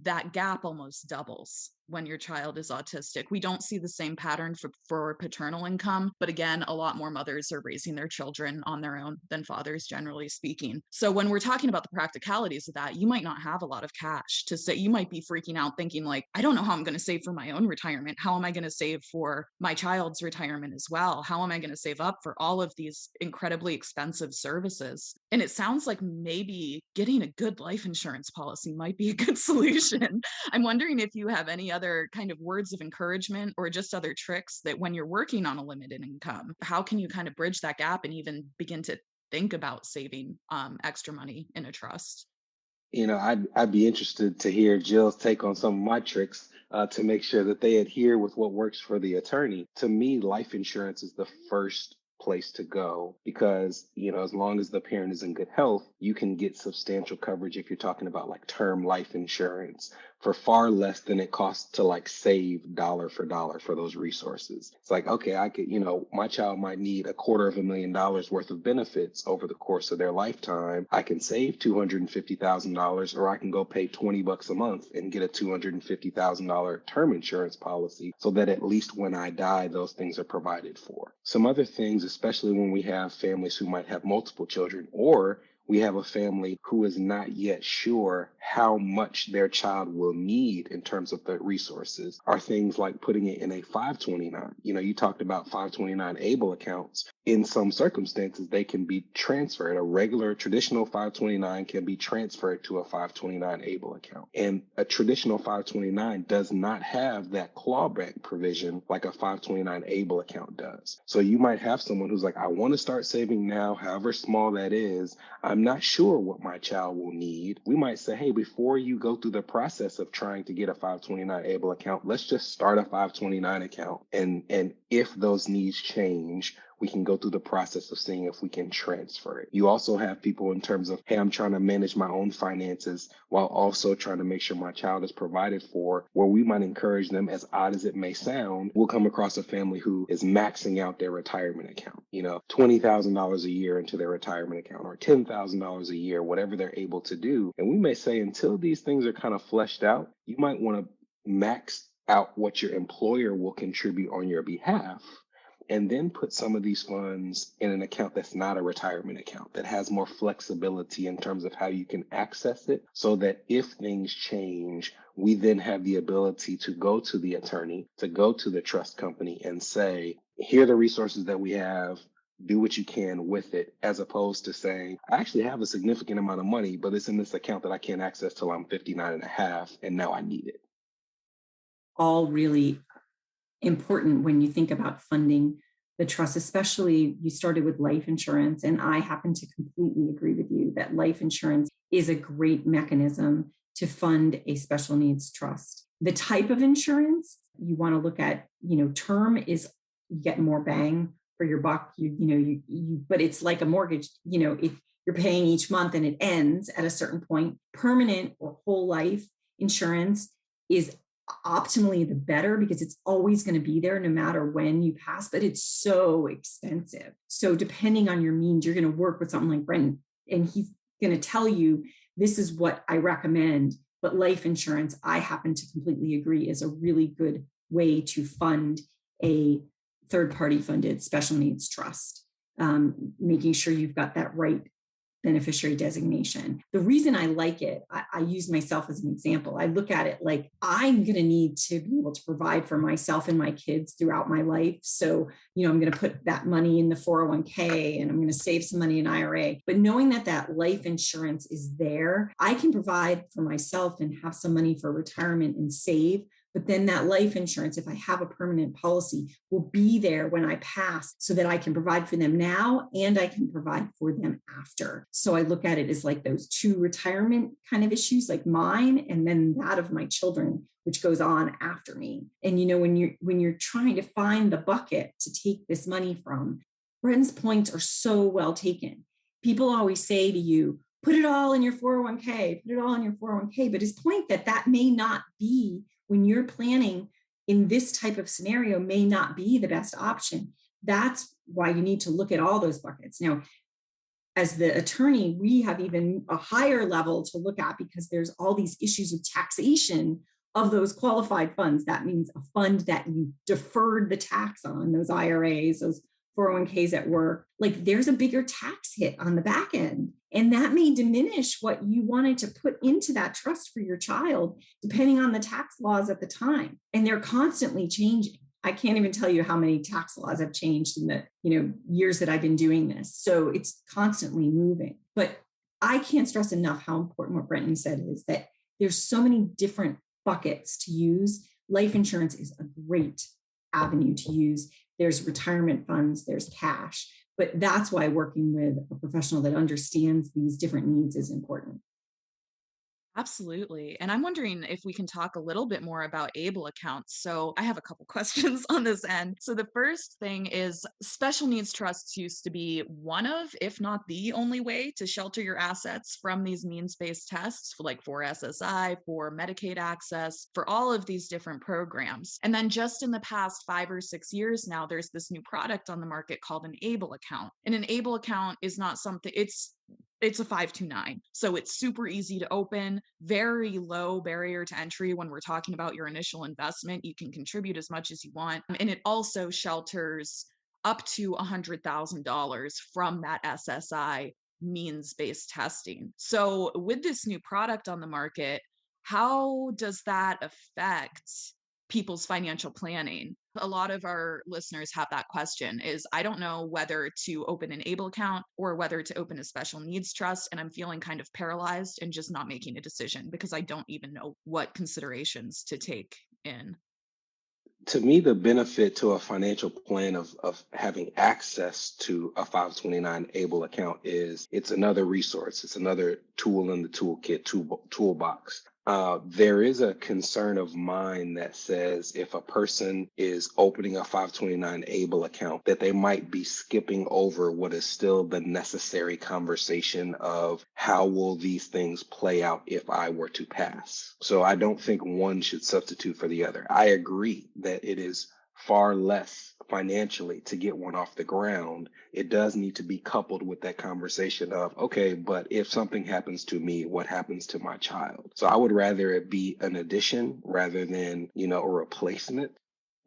that gap almost doubles when your child is autistic. We don't see the same pattern for paternal income, but again, a lot more mothers are raising their children on their own than fathers, generally speaking. So when we're talking about the practicalities of that, you might not have a lot of cash to say. You might be freaking out thinking like, I don't know how I'm going to save for my own retirement. How am I going to save for my child's retirement as well? How am I going to save up for all of these incredibly expensive services? And it sounds like maybe getting a good life insurance policy might be a good solution. I'm wondering if you have any other kind of words of encouragement or just other tricks that when you're working on a limited income, how can you kind of bridge that gap and even begin to think about saving extra money in a trust? I'd be interested to hear Jill's take on some of my tricks to make sure that they adhere with what works for the attorney. To me, life insurance is the first place to go because, as long as the parent is in good health, you can get substantial coverage if you're talking about like term life insurance for far less than it costs to like save dollar for dollar for those resources. It's like, okay, I could, my child might need $250,000 worth of benefits over the course of their lifetime. I can save $250,000, or I can go pay $20 a month and get a $250,000 term insurance policy so that at least when I die, those things are provided for. Some other things, especially when we have families who might have multiple children, or we have a family who is not yet sure how much their child will need in terms of the resources, are things like putting it in a 529. You talked about 529 ABLE accounts. In some circumstances, they can be transferred. A regular traditional 529 can be transferred to a 529 ABLE account. And a traditional 529 does not have that clawback provision like a 529 ABLE account does. So you might have someone who's like, I want to start saving now, however small that is. I'm not sure what my child will need. We might say, hey, before you go through the process of trying to get a 529 ABLE account, let's just start a 529 account. And if those needs change, we can go through the process of seeing if we can transfer it. You also have people in terms of, hey, I'm trying to manage my own finances while also trying to make sure my child is provided for, where we might encourage them, as odd as it may sound. We'll come across a family who is maxing out their retirement account, $20,000 a year into their retirement account, or $10,000 a year, whatever they're able to do. And we may say, until these things are kind of fleshed out, you might want to max out what your employer will contribute on your behalf, and then put some of these funds in an account that's not a retirement account, that has more flexibility in terms of how you can access it, so that if things change, we then have the ability to go to the attorney, to go to the trust company and say, here are the resources that we have, do what you can with it, as opposed to saying, I actually have a significant amount of money, but it's in this account that I can't access till I'm 59 and a half, and now I need it. All really important when you think about funding the trust, especially you started with life insurance. And I happen to completely agree with you that life insurance is a great mechanism to fund a special needs trust. The type of insurance you want to look at, term is you get more bang for your buck, but it's like a mortgage, if you're paying each month and it ends at a certain point. Permanent or whole life insurance is optimally the better because it's always going to be there no matter when you pass, but it's so expensive. So depending on your means, you're going to work with something like Brenton, and he's going to tell you, this is what I recommend. But life insurance, I happen to completely agree, is a really good way to fund a third-party funded special needs trust, making sure you've got that right beneficiary designation. The reason I like it, I use myself as an example. I look at it like I'm going to need to be able to provide for myself and my kids throughout my life. So, I'm going to put that money in the 401k and I'm going to save some money in IRA. But knowing that that life insurance is there, I can provide for myself and have some money for retirement and save. But then that life insurance, if I have a permanent policy, will be there when I pass so that I can provide for them now and I can provide for them after. So I look at it as like those two retirement kind of issues, like mine and then that of my children, which goes on after me. And when you're trying to find the bucket to take this money from, Brenton's points are so well taken. People always say to you, put it all in your 401k, put it all in your 401k. But his point that may not be, when you're planning in this type of scenario, may not be the best option. That's why you need to look at all those buckets. Now, as the attorney, we have even a higher level to look at because there's all these issues of taxation of those qualified funds. That means a fund that you deferred the tax on, those IRAs, those 401ks at work, like there's a bigger tax hit on the back end. And that may diminish what you wanted to put into that trust for your child, depending on the tax laws at the time. And they're constantly changing. I can't even tell you how many tax laws have changed in the years that I've been doing this. So it's constantly moving. But I can't stress enough how important what Brenton said is that there's so many different buckets to use. Life insurance is a great avenue to use. There's retirement funds, there's cash, but that's why working with a professional that understands these different needs is important. Absolutely. And I'm wondering if we can talk a little bit more about ABLE accounts. So I have a couple questions on this end. So the first thing is special needs trusts used to be one of, if not the only way to shelter your assets from these means-based tests, for SSI, for Medicaid access, for all of these different programs. And then just in the past 5 or 6 years now, there's this new product on the market called an ABLE account. And an ABLE account is not something, it's a 529. So it's super easy to open, very low barrier to entry when we're talking about your initial investment. You can contribute as much as you want. And it also shelters up to $100,000 from that SSI means-based testing. So with this new product on the market, how does that affect people's financial planning? A lot of our listeners have that question is, I don't know whether to open an ABLE account or whether to open a special needs trust. And I'm feeling kind of paralyzed and just not making a decision because I don't even know what considerations to take in. To me, the benefit to a financial plan of having access to a 529 ABLE account is it's another resource. It's another tool in the toolkit, toolbox. There is a concern of mine that says if a person is opening a 529 ABLE account, that they might be skipping over what is still the necessary conversation of how will these things play out if I were to pass. So I don't think one should substitute for the other. I agree that it is far less financially to get one off the ground. It does need to be coupled with that conversation of, okay, but if something happens to me, what happens to my child? So I would rather it be an addition rather than, a replacement.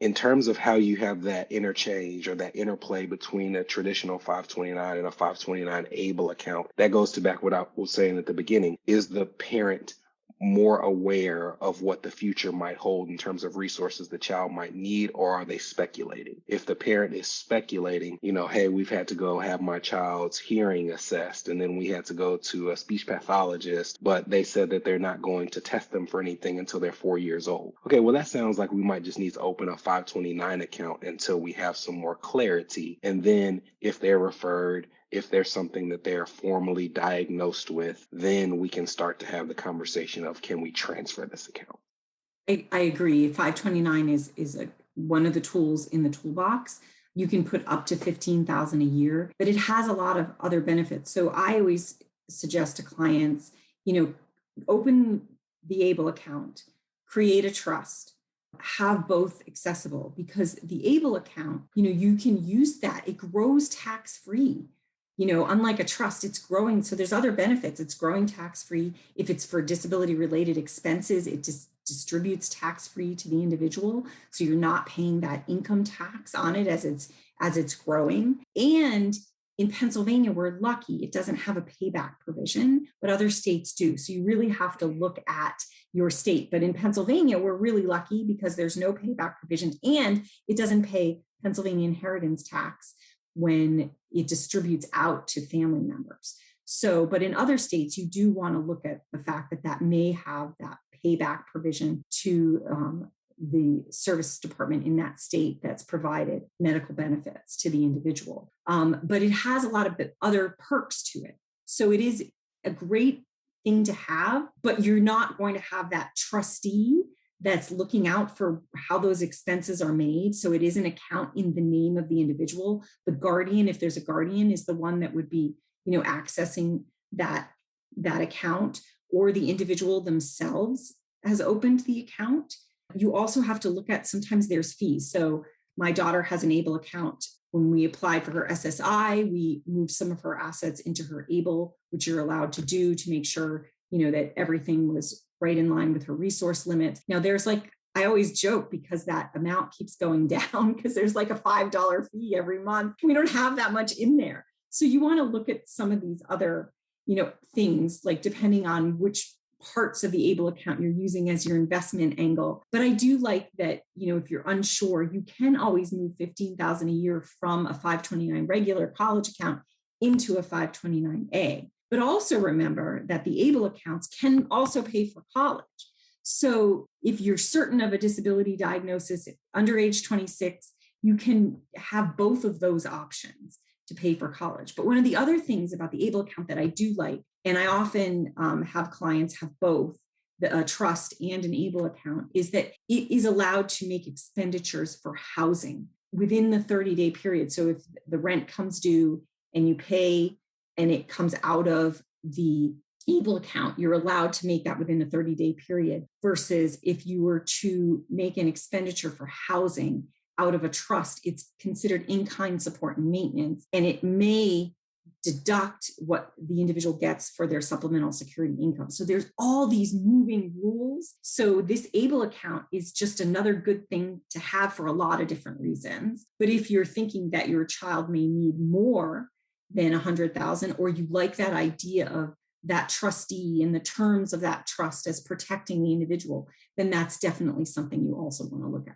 In terms of how you have that interchange or that interplay between a traditional 529 and a 529 ABLE account, that goes to back what I was saying at the beginning. Is the parent more aware of what the future might hold in terms of resources the child might need, or are they speculating? If the parent is speculating, hey, we've had to go have my child's hearing assessed, and then we had to go to a speech pathologist, but they said that they're not going to test them for anything until they're 4 years old. Okay, well, that sounds like we might just need to open a 529 account until we have some more clarity. And then if they're referred, if there's something that they're formally diagnosed with, then we can start to have the conversation of, can we transfer this account? I agree. 529 is one of the tools in the toolbox. You can put up to $15,000 a year, but it has a lot of other benefits. So I always suggest to clients, open the ABLE account, create a trust, have both accessible, because the ABLE account, you can use that. It grows tax-free. Unlike a trust, it's growing. So there's other benefits. It's growing tax-free. If it's for disability-related expenses, it distributes tax-free to the individual. So you're not paying that income tax on it as it's growing. And in Pennsylvania, we're lucky. It doesn't have a payback provision, but other states do. So you really have to look at your state. But in Pennsylvania, we're really lucky because there's no payback provision, and it doesn't pay Pennsylvania inheritance tax when it distributes out to family members. So, but in other states, you do want to look at the fact that may have that payback provision to the service department in that state that's provided medical benefits to the individual. But it has a lot of other perks to it. So it is a great thing to have, but you're not going to have that trustee that's looking out for how those expenses are made. So it is an account in the name of the individual. The guardian, if there's a guardian, is the one that would be, accessing that account, or the individual themselves has opened the account. You also have to look at, sometimes there's fees. So my daughter has an ABLE account. When we applied for her SSI, we moved some of her assets into her ABLE, which you're allowed to do to make sure, that everything was right in line with her resource limits. Now there's I always joke because that amount keeps going down because there's a $5 fee every month. We don't have that much in there. So you want to look at some of these other, things, depending on which parts of the ABLE account you're using as your investment angle. But I do like that, if you're unsure, you can always move $15,000 a year from a 529 regular college account into a 529A. But also remember that the ABLE accounts can also pay for college. So if you're certain of a disability diagnosis under age 26, you can have both of those options to pay for college. But one of the other things about the ABLE account that I do like, and I often have clients have both a trust and an ABLE account, is that it is allowed to make expenditures for housing within the 30-day period. So if the rent comes due and you pay and it comes out of the ABLE account, you're allowed to make that within a 30-day period, versus if you were to make an expenditure for housing out of a trust, it's considered in-kind support and maintenance, and it may deduct what the individual gets for their supplemental security income. So there's all these moving rules. So this ABLE account is just another good thing to have for a lot of different reasons. But if you're thinking that your child may need more than $100,000, or you like that idea of that trustee and the terms of that trust as protecting the individual, then that's definitely something you also want to look at.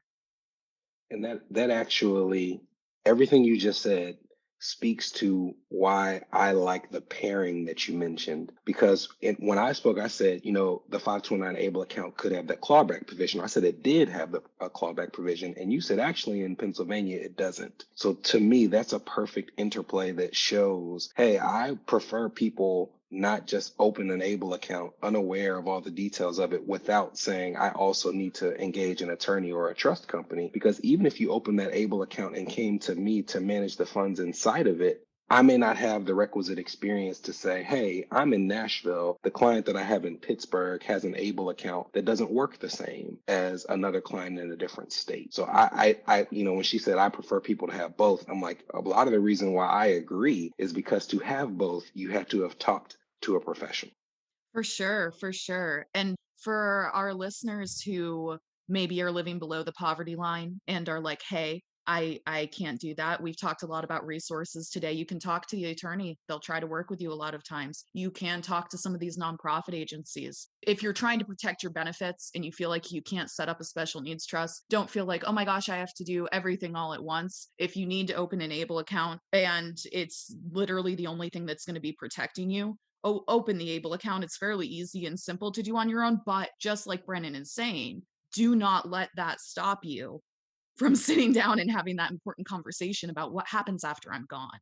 And that actually, everything you just said speaks to why I like the pairing that you mentioned. Because when I spoke, I said, the 529 ABLE account could have that clawback provision. I said it did have a clawback provision. And you said, actually, in Pennsylvania, it doesn't. So to me, that's a perfect interplay that shows, hey, I prefer people not just open an ABLE account unaware of all the details of it without saying, I also need to engage an attorney or a trust company. Because even if you open that ABLE account and came to me to manage the funds inside of it, I may not have the requisite experience to say, hey, I'm in Nashville. The client that I have in Pittsburgh has an ABLE account that doesn't work the same as another client in a different state. So I when she said, I prefer people to have both, I'm like, a lot of the reason why I agree is because to have both, you have to have talked to a professional. For sure, for sure. And for our listeners who maybe are living below the poverty line and are like, hey, I can't do that. We've talked a lot about resources today. You can talk to the attorney. They'll try to work with you a lot of times. You can talk to some of these nonprofit agencies. If you're trying to protect your benefits and you feel like you can't set up a special needs trust, don't feel like, oh my gosh, I have to do everything all at once. If you need to open an ABLE account and it's literally the only thing that's going to be protecting you, open the ABLE account. It's fairly easy and simple to do on your own. But just like Brennan is saying, do not let that stop you from sitting down and having that important conversation about what happens after I'm gone.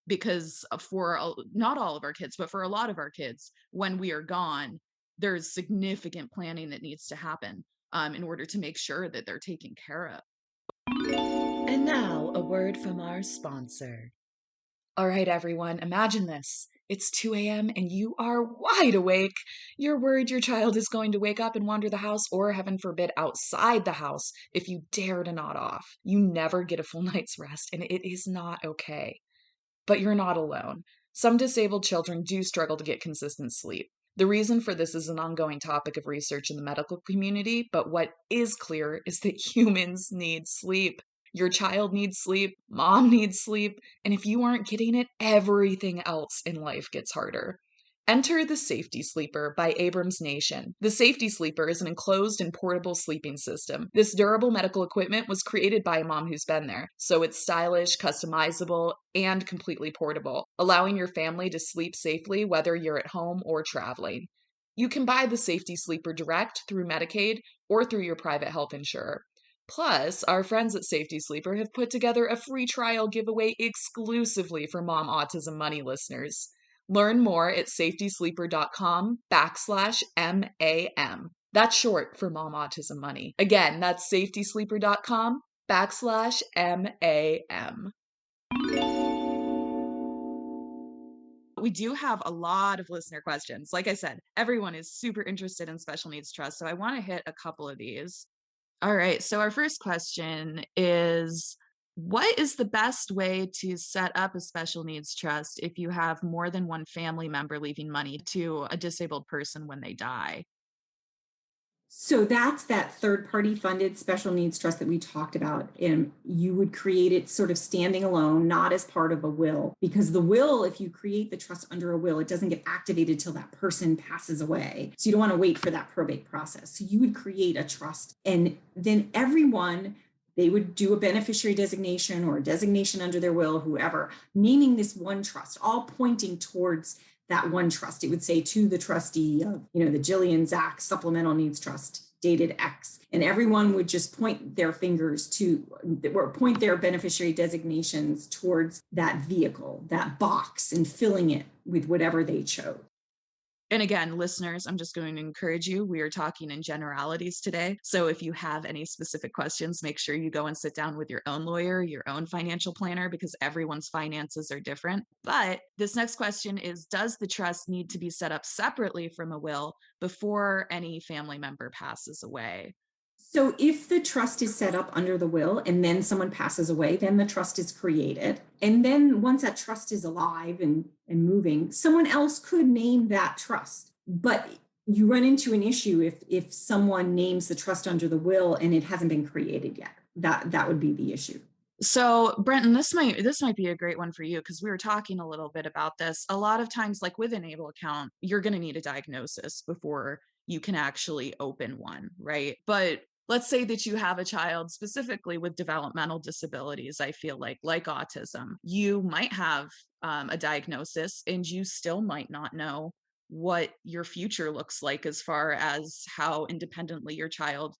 Because for not all of our kids, but for a lot of our kids, when we are gone, there's significant planning that needs to happen in order to make sure that they're taken care of. And now a word from our sponsor. All right, everyone, imagine this. It's 2 a.m. and you are wide awake. You're worried your child is going to wake up and wander the house, or heaven forbid, outside the house if you dare to nod off. You never get a full night's rest, and it is not okay. But you're not alone. Some disabled children do struggle to get consistent sleep. The reason for this is an ongoing topic of research in the medical community, but what is clear is that humans need sleep. Your child needs sleep, mom needs sleep, and if you aren't getting it, everything else in life gets harder. Enter the Safety Sleeper by Abrams Nation. The Safety Sleeper is an enclosed and portable sleeping system. This durable medical equipment was created by a mom who's been there, so it's stylish, customizable, and completely portable, allowing your family to sleep safely whether you're at home or traveling. You can buy the Safety Sleeper direct through Medicaid or through your private health insurer. Plus, our friends at Safety Sleeper have put together a free trial giveaway exclusively for Mom Autism Money listeners. Learn more at safetysleeper.com/MAM. That's short for Mom Autism Money. Again, that's safetysleeper.com/MAM. We do have a lot of listener questions. Like I said, everyone is super interested in special needs trust, so I want to hit a couple of these. All right, so our first question is, what is the best way to set up a special needs trust if you have more than one family member leaving money to a disabled person when they die? So that's that third-party funded special needs trust that we talked about. And you would create it sort of standing alone, not as part of a will, because the will, if you create the trust under a will, it doesn't get activated till that person passes away. So you don't want to wait for that probate process. So you would create a trust, and then everyone, they would do a beneficiary designation or a designation under their will, whoever, naming this one trust, all pointing towards that one trust. It would say to the trustee of, the Jill Zacks Supplemental Needs Trust, dated X. And everyone would just point their fingers to, or point their beneficiary designations towards that vehicle, that box, and filling it with whatever they chose. And again, listeners, I'm just going to encourage you. We are talking in generalities today. So if you have any specific questions, make sure you go and sit down with your own lawyer, your own financial planner, because everyone's finances are different. But this next question is, does the trust need to be set up separately from a will before any family member passes away? So if the trust is set up under the will and then someone passes away, then the trust is created. And then once that trust is alive and moving, someone else could name that trust. But you run into an issue if someone names the trust under the will and it hasn't been created yet. That would be the issue. So Brenton, this might be a great one for you, because we were talking a little bit about this. A lot of times, like with an ABLE account, you're going to need a diagnosis before you can actually open one, right? But let's say that you have a child specifically with developmental disabilities, I feel like autism. You might have a diagnosis and you still might not know what your future looks like as far as how independently your child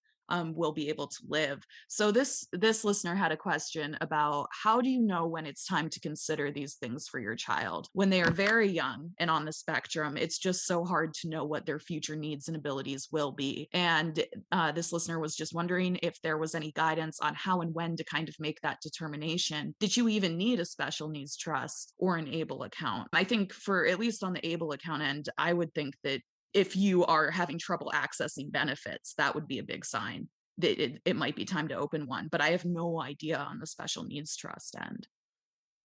will be able to live. So this listener had a question about, how do you know when it's time to consider these things for your child? When they are very young and on the spectrum, it's just so hard to know what their future needs and abilities will be. And this listener was just wondering if there was any guidance on how and when to kind of make that determination. Did you even need a special needs trust or an ABLE account? I think for, at least on the ABLE account end, I would think that if you are having trouble accessing benefits, that would be a big sign that it might be time to open one. But I have no idea on the special needs trust end.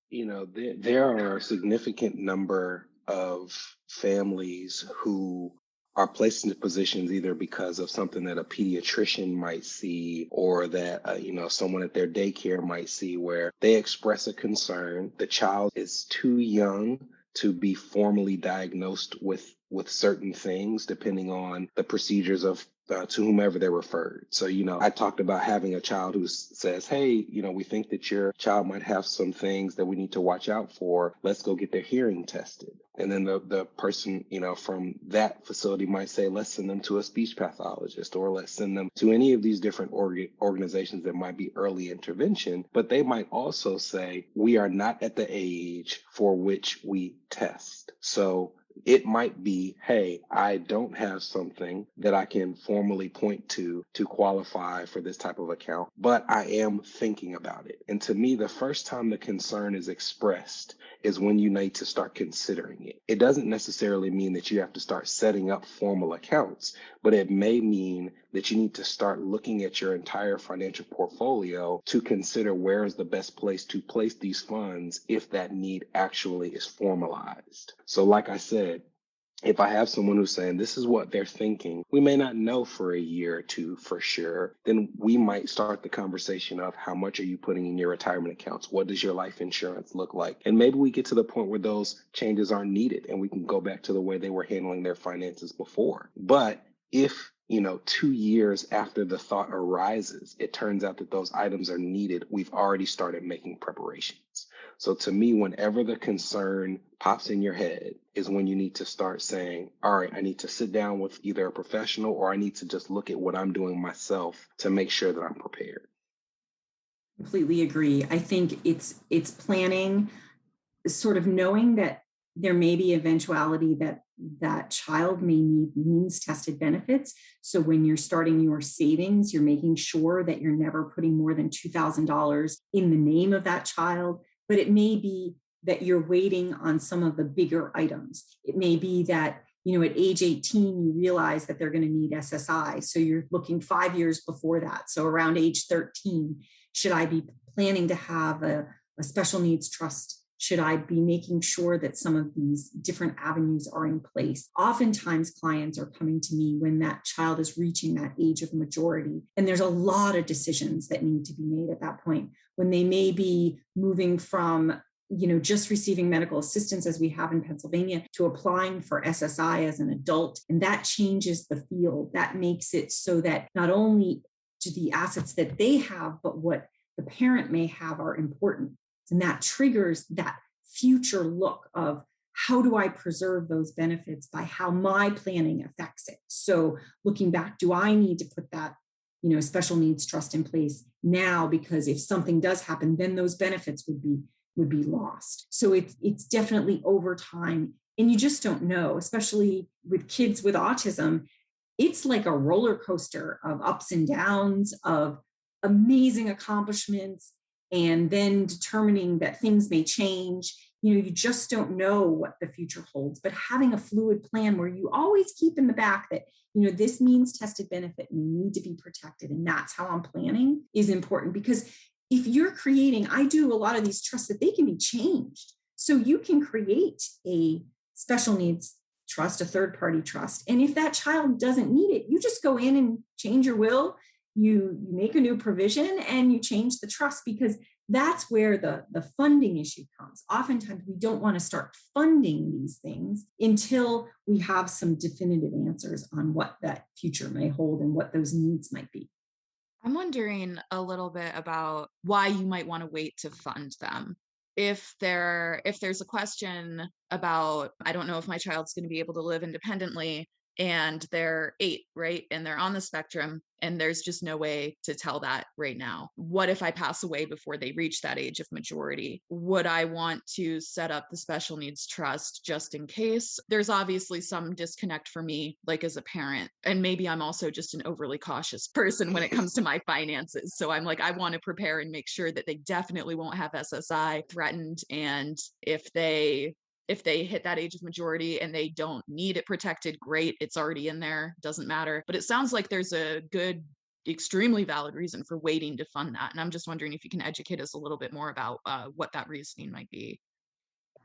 There are a significant number of families who are placed into positions either because of something that a pediatrician might see, or that someone at their daycare might see, where they express a concern. The child is too young to be formally diagnosed with certain things, depending on the procedures of to whomever they're referred. So, I talked about having a child who says, hey, we think that your child might have some things that we need to watch out for. Let's go get their hearing tested. And then the person, from that facility might say, let's send them to a speech pathologist, or let's send them to any of these different organizations that might be early intervention. But they might also say, we are not at the age for which we test. So it might be, hey, I don't have something that I can formally point to qualify for this type of account, but I am thinking about it. And to me, the first time the concern is expressed is when you need to start considering it. It doesn't necessarily mean that you have to start setting up formal accounts, but it may mean that you need to start looking at your entire financial portfolio to consider where is the best place to place these funds if that need actually is formalized. So like I said, if I have someone who's saying this is what they're thinking, we may not know for a year or two for sure, then we might start the conversation of, how much are you putting in your retirement accounts? What does your life insurance look like? And maybe we get to the point where those changes aren't needed and we can go back to the way they were handling their finances before. But if 2 years after the thought arises, it turns out that those items are needed, we've already started making preparations. So to me, whenever the concern pops in your head is when you need to start saying, all right, I need to sit down with either a professional, or I need to just look at what I'm doing myself to make sure that I'm prepared. Completely agree. I think it's planning, sort of knowing that there may be eventuality that child may need means tested benefits. So when you're starting your savings, you're making sure that you're never putting more than $2,000 in the name of that child. But it may be that you're waiting on some of the bigger items. It may be that, at age 18, you realize that they're going to need SSI. So you're looking 5 years before that. So around age 13, should I be planning to have a special needs trust? Should I be making sure that some of these different avenues are in place? Oftentimes, clients are coming to me when that child is reaching that age of majority. And there's a lot of decisions that need to be made at that point, when they may be moving from just receiving medical assistance, as we have in Pennsylvania, to applying for SSI as an adult. And that changes the field. That makes it so that not only do the assets that they have, but what the parent may have are important. And that triggers that future look of, how do I preserve those benefits by how my planning affects it? So looking back, do I need to put that, special needs trust in place now? Because if something does happen, then those benefits would be lost. So it's definitely over time And you just don't know, especially with kids with autism. It's like a roller coaster of ups and downs, of amazing accomplishments, and then determining that things may change. You just don't know what the future holds. But having a fluid plan where you always keep in the back that, this means tested benefit and you need to be protected, and that's how I'm planning, is important. Because if you're creating, I do a lot of these trusts that they can be changed. So you can create a special needs trust, a third-party trust. And if that child doesn't need it, you just go in and change your will, you make a new provision, and you change the trust, because that's where the funding issue comes. Oftentimes, we don't want to start funding these things until we have some definitive answers on what that future may hold and what those needs might be. I'm wondering a little bit about why you might want to wait to fund them. If there's a question about, I don't know if my child's going to be able to live independently, and they're 8, right? And they're on the spectrum, and there's just no way to tell that right now. What if I pass away before they reach that age of majority? Would I want to set up the special needs trust just in case? There's obviously some disconnect for me, like as a parent, and maybe I'm also just an overly cautious person when it comes to my finances. So I'm like, I want to prepare and make sure that they definitely won't have SSI threatened. And if they hit that age of majority and they don't need it protected, great, it's already in there, doesn't matter. But it sounds like there's a good, extremely valid reason for waiting to fund that. And I'm just wondering if you can educate us a little bit more about what that reasoning might be.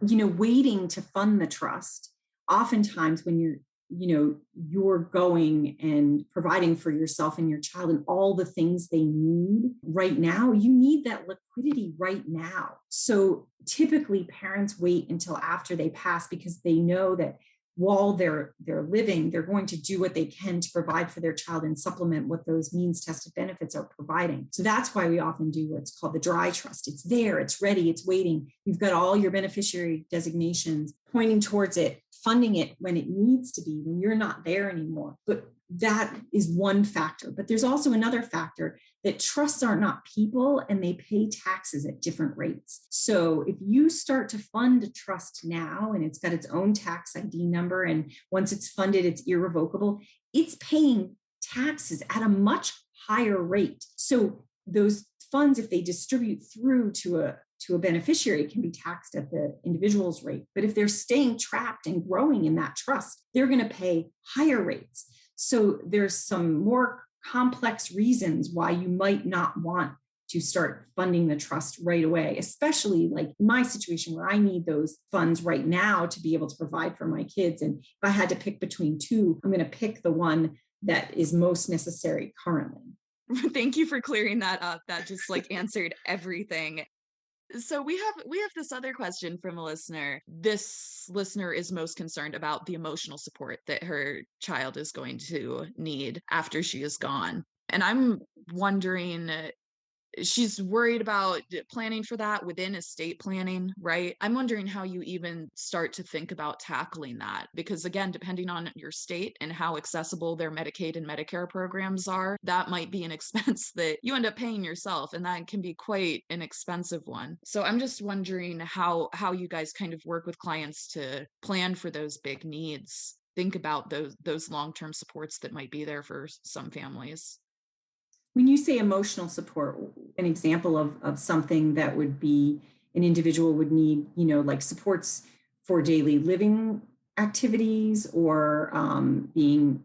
Waiting to fund the trust, oftentimes when you're going and providing for yourself and your child and all the things they need right now, you need that liquidity right now. So typically parents wait until after they pass, because they know that while they're living, they're going to do what they can to provide for their child and supplement what those means tested benefits are providing. So that's why we often do what's called the dry trust. It's there, it's ready, it's waiting. You've got all your beneficiary designations pointing towards it, funding it when it needs to be, when you're not there anymore. But that is one factor. But there's also another factor, that trusts are not people, and they pay taxes at different rates. So if you start to fund a trust now, and it's got its own tax ID number, and once it's funded, it's irrevocable, it's paying taxes at a much higher rate. So those funds, if they distribute through to a beneficiary, can be taxed at the individual's rate. But if they're staying trapped and growing in that trust, they're going to pay higher rates. So there's some more complex reasons why you might not want to start funding the trust right away, especially like in my situation where I need those funds right now to be able to provide for my kids. And if I had to pick between two, I'm going to pick the one that is most necessary currently. Thank you for clearing that up. That just answered everything. So we have this other question from a listener. This listener is most concerned about the emotional support that her child is going to need after she is gone. And I'm wondering, she's worried about planning for that within estate planning, right? I'm wondering how you even start to think about tackling that, because again, depending on your state and how accessible their Medicaid and Medicare programs are, that might be an expense that you end up paying yourself, and that can be quite an expensive one. So I'm just wondering how you guys kind of work with clients to plan for those big needs, think about those long-term supports that might be there for some families. When you say emotional support, an example of something that would be an individual would need, like supports for daily living activities, or being,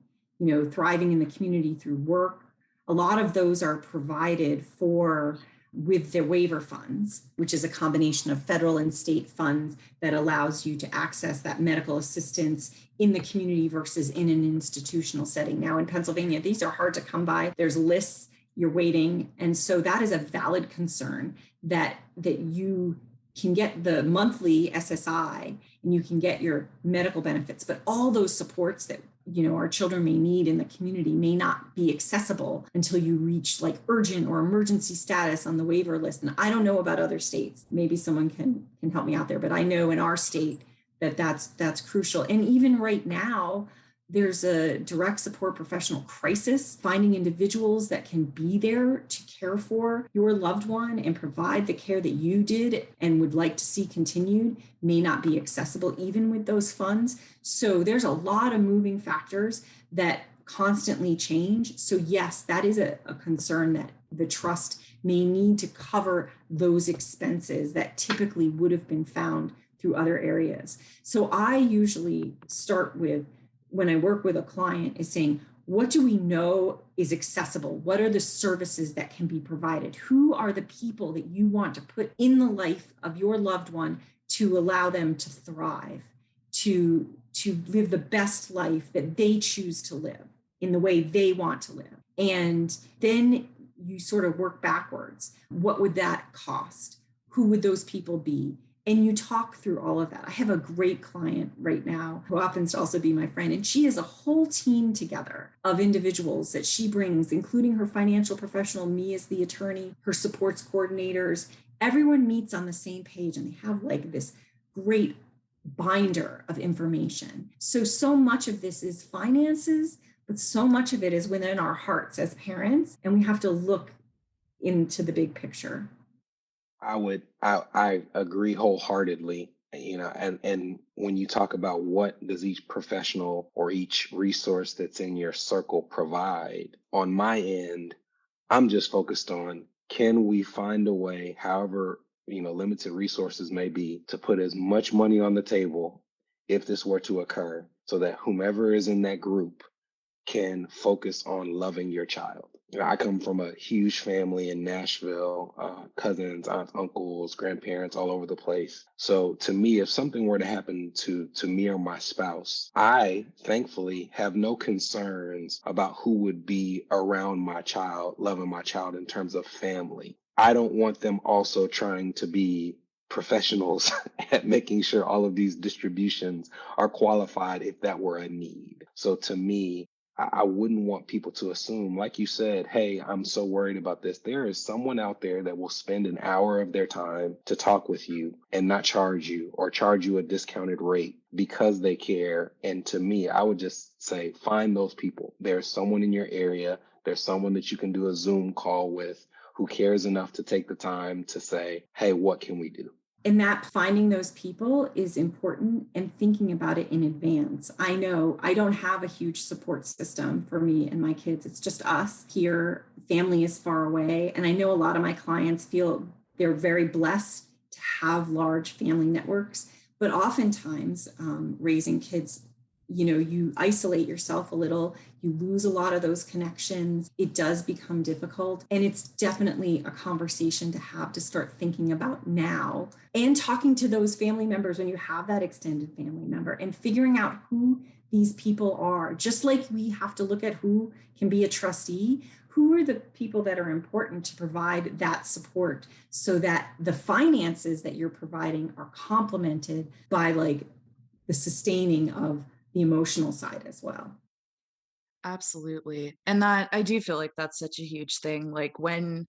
thriving in the community through work. A lot of those are provided for with their waiver funds, which is a combination of federal and state funds that allows you to access that medical assistance in the community versus in an institutional setting. Now in Pennsylvania, these are hard to come by. There's lists, you're waiting. And so that is a valid concern, that you can get the monthly SSI and you can get your medical benefits, but all those supports that our children may need in the community may not be accessible until you reach like urgent or emergency status on the waiver list. And I don't know about other states. Maybe someone can help me out there, but I know in our state that's crucial. And even right now, There's a direct support professional crisis. Finding individuals that can be there to care for your loved one and provide the care that you did and would like to see continued may not be accessible even with those funds. So there's a lot of moving factors that constantly change. So yes, that is a concern that the trust may need to cover those expenses that typically would have been found through other areas. So I usually start with, when I work with a client, is saying, what do we know is accessible? What are the services that can be provided? Who are the people that you want to put in the life of your loved one to allow them to thrive, to live the best life that they choose to live in the way they want to live? And then you sort of work backwards. What would that cost? Who would those people be? And you talk through all of that. I have a great client right now who happens to also be my friend, and she has a whole team together of individuals that she brings, including her financial professional, me as the attorney, her supports coordinators. Everyone meets on the same page, and they have like this great binder of information. So much of this is finances, but so much of it is within our hearts as parents, and we have to look into the big picture. I agree wholeheartedly. And when you talk about what does each professional or each resource that's in your circle provide, on my end, I'm just focused on, can we find a way, however, limited resources may be, to put as much money on the table if this were to occur, so that whomever is in that group can focus on loving your child. I come from a huge family in Nashville, cousins, aunts, uncles, grandparents, all over the place. So to me, if something were to happen to me or my spouse, I thankfully have no concerns about who would be around my child, loving my child in terms of family. I don't want them also trying to be professionals at making sure all of these distributions are qualified if that were a need. So to me, I wouldn't want people to assume, like you said, hey, I'm so worried about this. There is someone out there that will spend an hour of their time to talk with you and not charge you, or charge you a discounted rate because they care. And to me, I would just say, find those people. There's someone in your area. There's someone that you can do a Zoom call with who cares enough to take the time to say, hey, what can we do? And that finding those people is important, and thinking about it in advance. I know I don't have a huge support system for me and my kids. It's just us here. Family is far away. And I know a lot of my clients feel they're very blessed to have large family networks. But oftentimes, raising kids, you isolate yourself a little, you lose a lot of those connections. It does become difficult. And it's definitely a conversation to have, to start thinking about now, and talking to those family members when you have that extended family member, and figuring out who these people are. Just like we have to look at who can be a trustee, who are the people that are important to provide that support, so that the finances that you're providing are complemented by like the sustaining of the emotional side as well. Absolutely. And that, I do feel like that's such a huge thing. Like when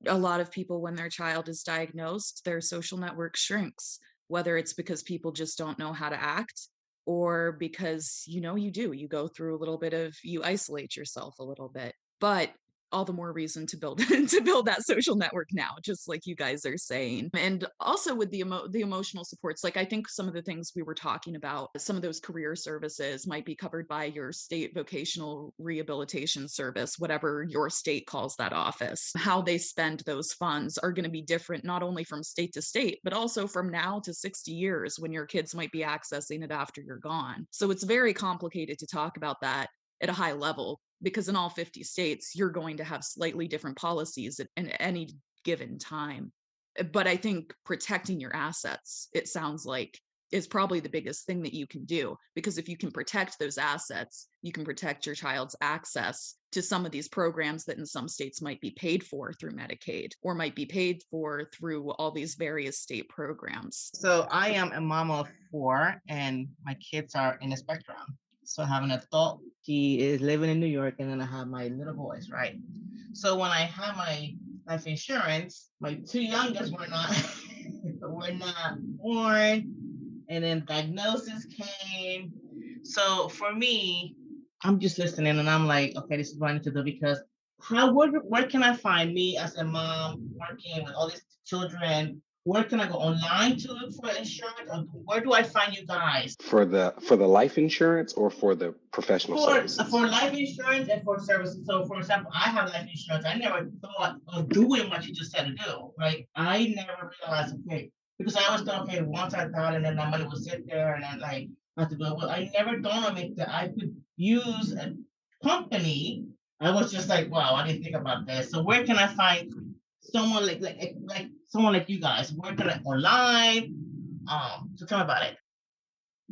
a lot of people, when their child is diagnosed, their social network shrinks, whether it's because people just don't know how to act, or because, you go through a little bit of, you isolate yourself a little bit. But all the more reason to build to build that social network now, just like you guys are saying. And also with the emotional supports, like I think some of the things we were talking about, some of those career services might be covered by your state vocational rehabilitation service, whatever your state calls that office. How they spend those funds are going to be different, not only from state to state, but also from now to 60 years, when your kids might be accessing it after you're gone. So it's very complicated to talk about that at a high level, because in all 50 states, you're going to have slightly different policies at any given time. But I think protecting your assets, it sounds like, is probably the biggest thing that you can do, because if you can protect those assets, you can protect your child's access to some of these programs that in some states might be paid for through Medicaid, or might be paid for through all these various state programs. So I am a mom of 4, and my kids are in the spectrum. So I have an adult, he is living in New York, and then I have my little boys, right? So when I had my life insurance, my 2 youngest were not were not born, and then diagnosis came. So for me, I'm just listening and I'm like, okay, this is what I need to do because where can I find me as a mom working with all these children? Where can I go online to look for insurance? Or where do I find you guys? For the life insurance or for the professional For services? life insurance and for services. So for example, I have life insurance. I never thought of doing what you just said to do, right? I never realized, okay, because I always thought, okay, once I thought and then that money would sit there and then like I have to do it. Well, I never thought of it that I could use a company. I was just like, wow, I didn't think about this. So where can I find someone like someone like you guys? Where can I online? So tell me about it.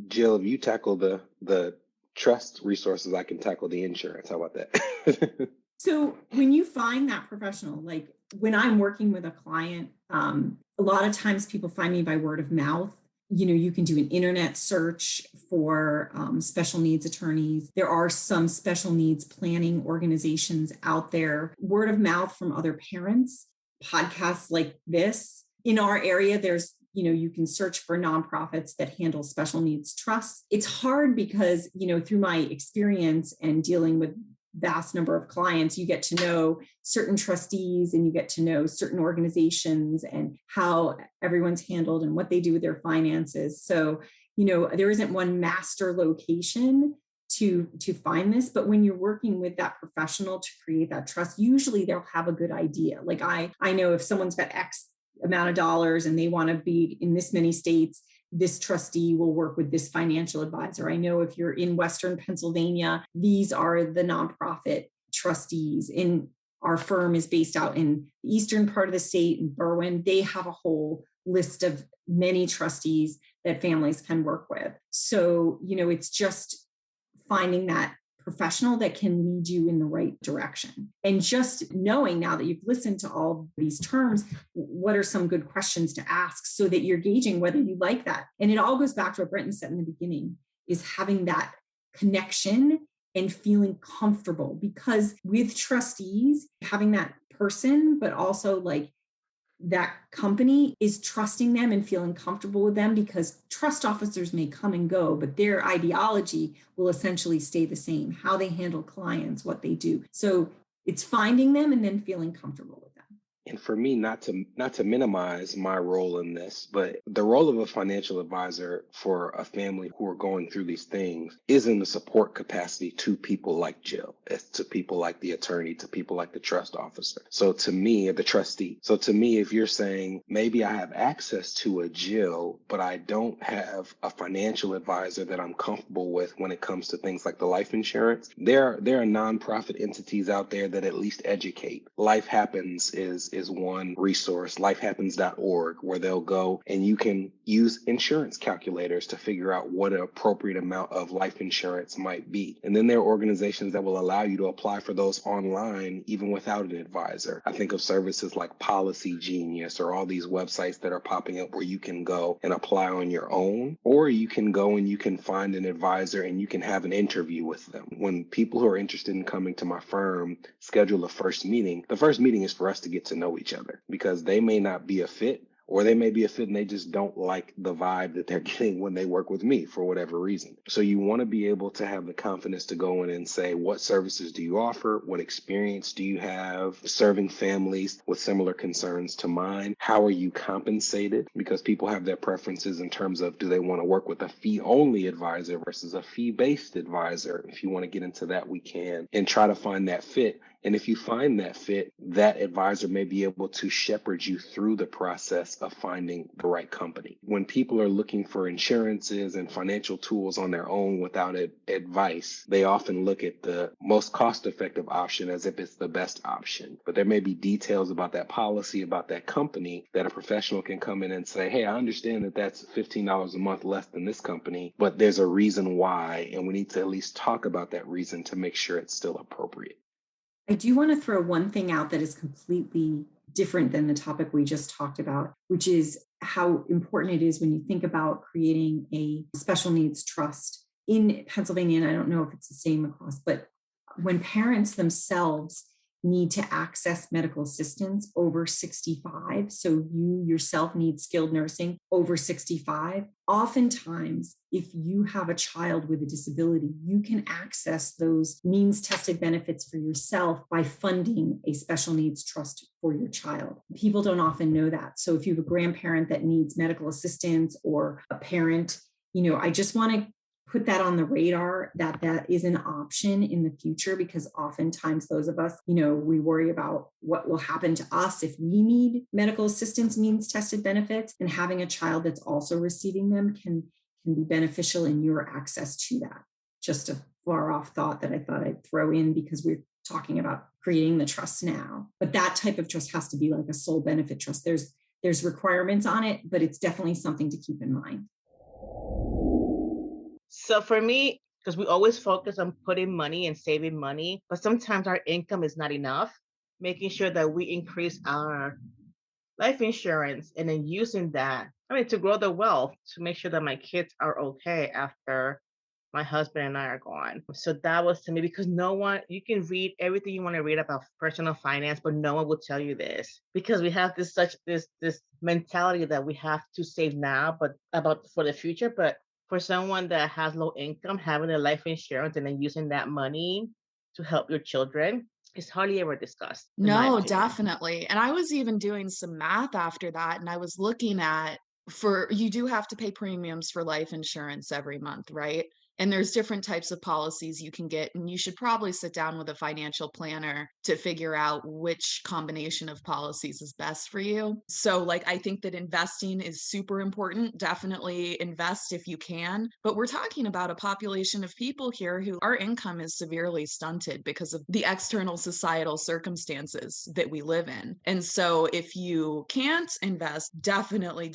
Jill, if you tackle the trust resources, I can tackle the insurance. How about that? So when you find that professional, like when I'm working with a client, a lot of times people find me by word of mouth. You can do an internet search for special needs attorneys. There are some special needs planning organizations out there. Word of mouth from other parents, podcasts like this. In our area, there's you can search for nonprofits that handle special needs trusts. It's hard because, through my experience and dealing with vast number of clients, you get to know certain trustees and you get to know certain organizations and how everyone's handled and what they do with their finances. So, there isn't one master location to find this, but when you're working with that professional to create that trust, usually they'll have a good idea. Like I know if someone's got X amount of dollars and they want to be in this many states, this trustee will work with this financial advisor. I know if you're in Western Pennsylvania, these are the nonprofit trustees. In our firm is based out in the eastern part of the state in Berwyn. They have a whole list of many trustees that families can work with. So, it's just finding that professional that can lead you in the right direction. And just knowing now that you've listened to all these terms, what are some good questions to ask so that you're gauging whether you like that. And it all goes back to what Brenton said in the beginning, is having that connection and feeling comfortable, because with trustees, having that person, but also like that company is trusting them and feeling comfortable with them, because trust officers may come and go, but their ideology will essentially stay the same, how they handle clients, what they do. So it's finding them and then feeling comfortable with them. And for me, not to minimize my role in this, but the role of a financial advisor for a family who are going through these things is in the support capacity to people like Jill, to people like the attorney, to people like the trust officer. So to me, the trustee. So to me, if you're saying maybe I have access to a Jill, but I don't have a financial advisor that I'm comfortable with when it comes to things like the life insurance, there are nonprofit entities out there that at least educate. Life Happens is one resource, lifehappens.org, where they'll go and you can use insurance calculators to figure out what an appropriate amount of life insurance might be. And then there are organizations that will allow you to apply for those online, even without an advisor. I think of services like Policy Genius or all these websites that are popping up where you can go and apply on your own, or you can go and you can find an advisor and you can have an interview with them. When people who are interested in coming to my firm schedule a first meeting, the first meeting is for us to get to know each other, because they may not be a fit, or they may be a fit and they just don't like the vibe that they're getting when they work with me for whatever reason. So you want to be able to have the confidence to go in and say, what services do you offer? What experience do you have serving families with similar concerns to mine? How are you compensated? Because people have their preferences in terms of, do they want to work with a fee-only advisor versus a fee-based advisor? If you want to get into that, we can, and try to find that fit. And if you find that fit, that advisor may be able to shepherd you through the process of finding the right company. When people are looking for insurances and financial tools on their own without advice, they often look at the most cost-effective option as if it's the best option. But there may be details about that policy, about that company, that a professional can come in and say, hey, I understand that that's $15 a month less than this company, but there's a reason why, and we need to at least talk about that reason to make sure it's still appropriate. I do want to throw one thing out that is completely different than the topic we just talked about, which is how important it is when you think about creating a special needs trust in Pennsylvania. And I don't know if it's the same across, but when parents themselves need to access medical assistance over 65, so you yourself need skilled nursing over 65, oftentimes, if you have a child with a disability, you can access those means tested benefits for yourself by funding a special needs trust for your child. People don't often know that. So if you have a grandparent that needs medical assistance or a parent, I just want to put that on the radar that that is an option in the future, because oftentimes those of us, we worry about what will happen to us if we need medical assistance means tested benefits, and having a child that's also receiving them can be beneficial in your access to that. Just a far off thought that I thought I'd throw in, because we're talking about creating the trust now. But that type of trust has to be like a sole benefit trust. There's requirements on it, but it's definitely something to keep in mind. So for me, because we always focus on putting money and saving money, but sometimes our income is not enough, making sure that we increase our life insurance and then using that, to grow the wealth, to make sure that my kids are okay after my husband and I are gone. So that was to me, because you can read everything you want to read about personal finance, but no one will tell you this, because we have this mentality that we have to save now, but about for the future. But for someone that has low income, having a life insurance and then using that money to help your children is hardly ever discussed. No, definitely. And I was even doing some math after that, and I was looking at, you do have to pay premiums for life insurance every month, right? And there's different types of policies you can get, and you should probably sit down with a financial planner to figure out which combination of policies is best for you. So I think that investing is super important. Definitely invest if you can. But we're talking about a population of people here who our income is severely stunted because of the external societal circumstances that we live in. And so if you can't invest, definitely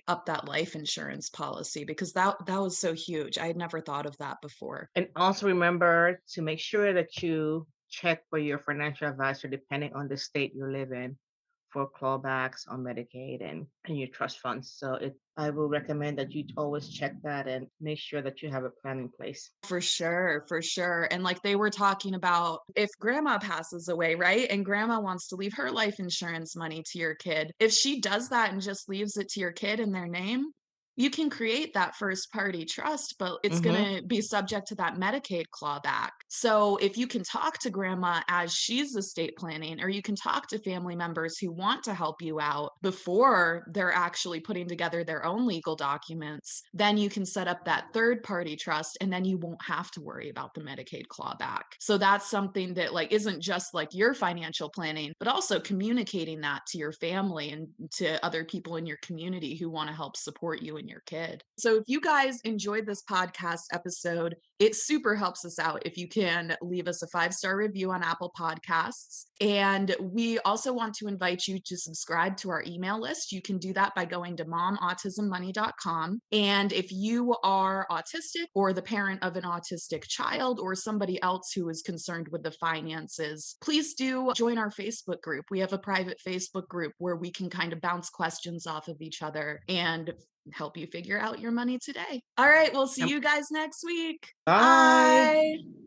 up that life insurance policy, because that was so huge. I had never thought of that before. And also remember to make sure that you check for your financial advisor, depending on the state you live in, for clawbacks on Medicaid and your trust funds. So I will recommend that you always check that and make sure that you have a plan in place. For sure. And they were talking about, if grandma passes away, right? And grandma wants to leave her life insurance money to your kid. If she does that and just leaves it to your kid in their name, you can create that first party trust, but it's going to be subject to that Medicaid clawback. So if you can talk to grandma as she's estate planning, or you can talk to family members who want to help you out before they're actually putting together their own legal documents, then you can set up that third party trust, and then you won't have to worry about the Medicaid clawback. So that's something that isn't just your financial planning, but also communicating that to your family and to other people in your community who want to help support you and your kid. So if you guys enjoyed this podcast episode, it super helps us out if you can leave us a 5-star review on Apple Podcasts. And we also want to invite you to subscribe to our email list. You can do that by going to momautismmoney.com. And if you are autistic, or the parent of an autistic child, or somebody else who is concerned with the finances, please do join our Facebook group. We have a private Facebook group where we can kind of bounce questions off of each other and help you figure out your money today. All right, we'll see you guys next week. Bye. Bye.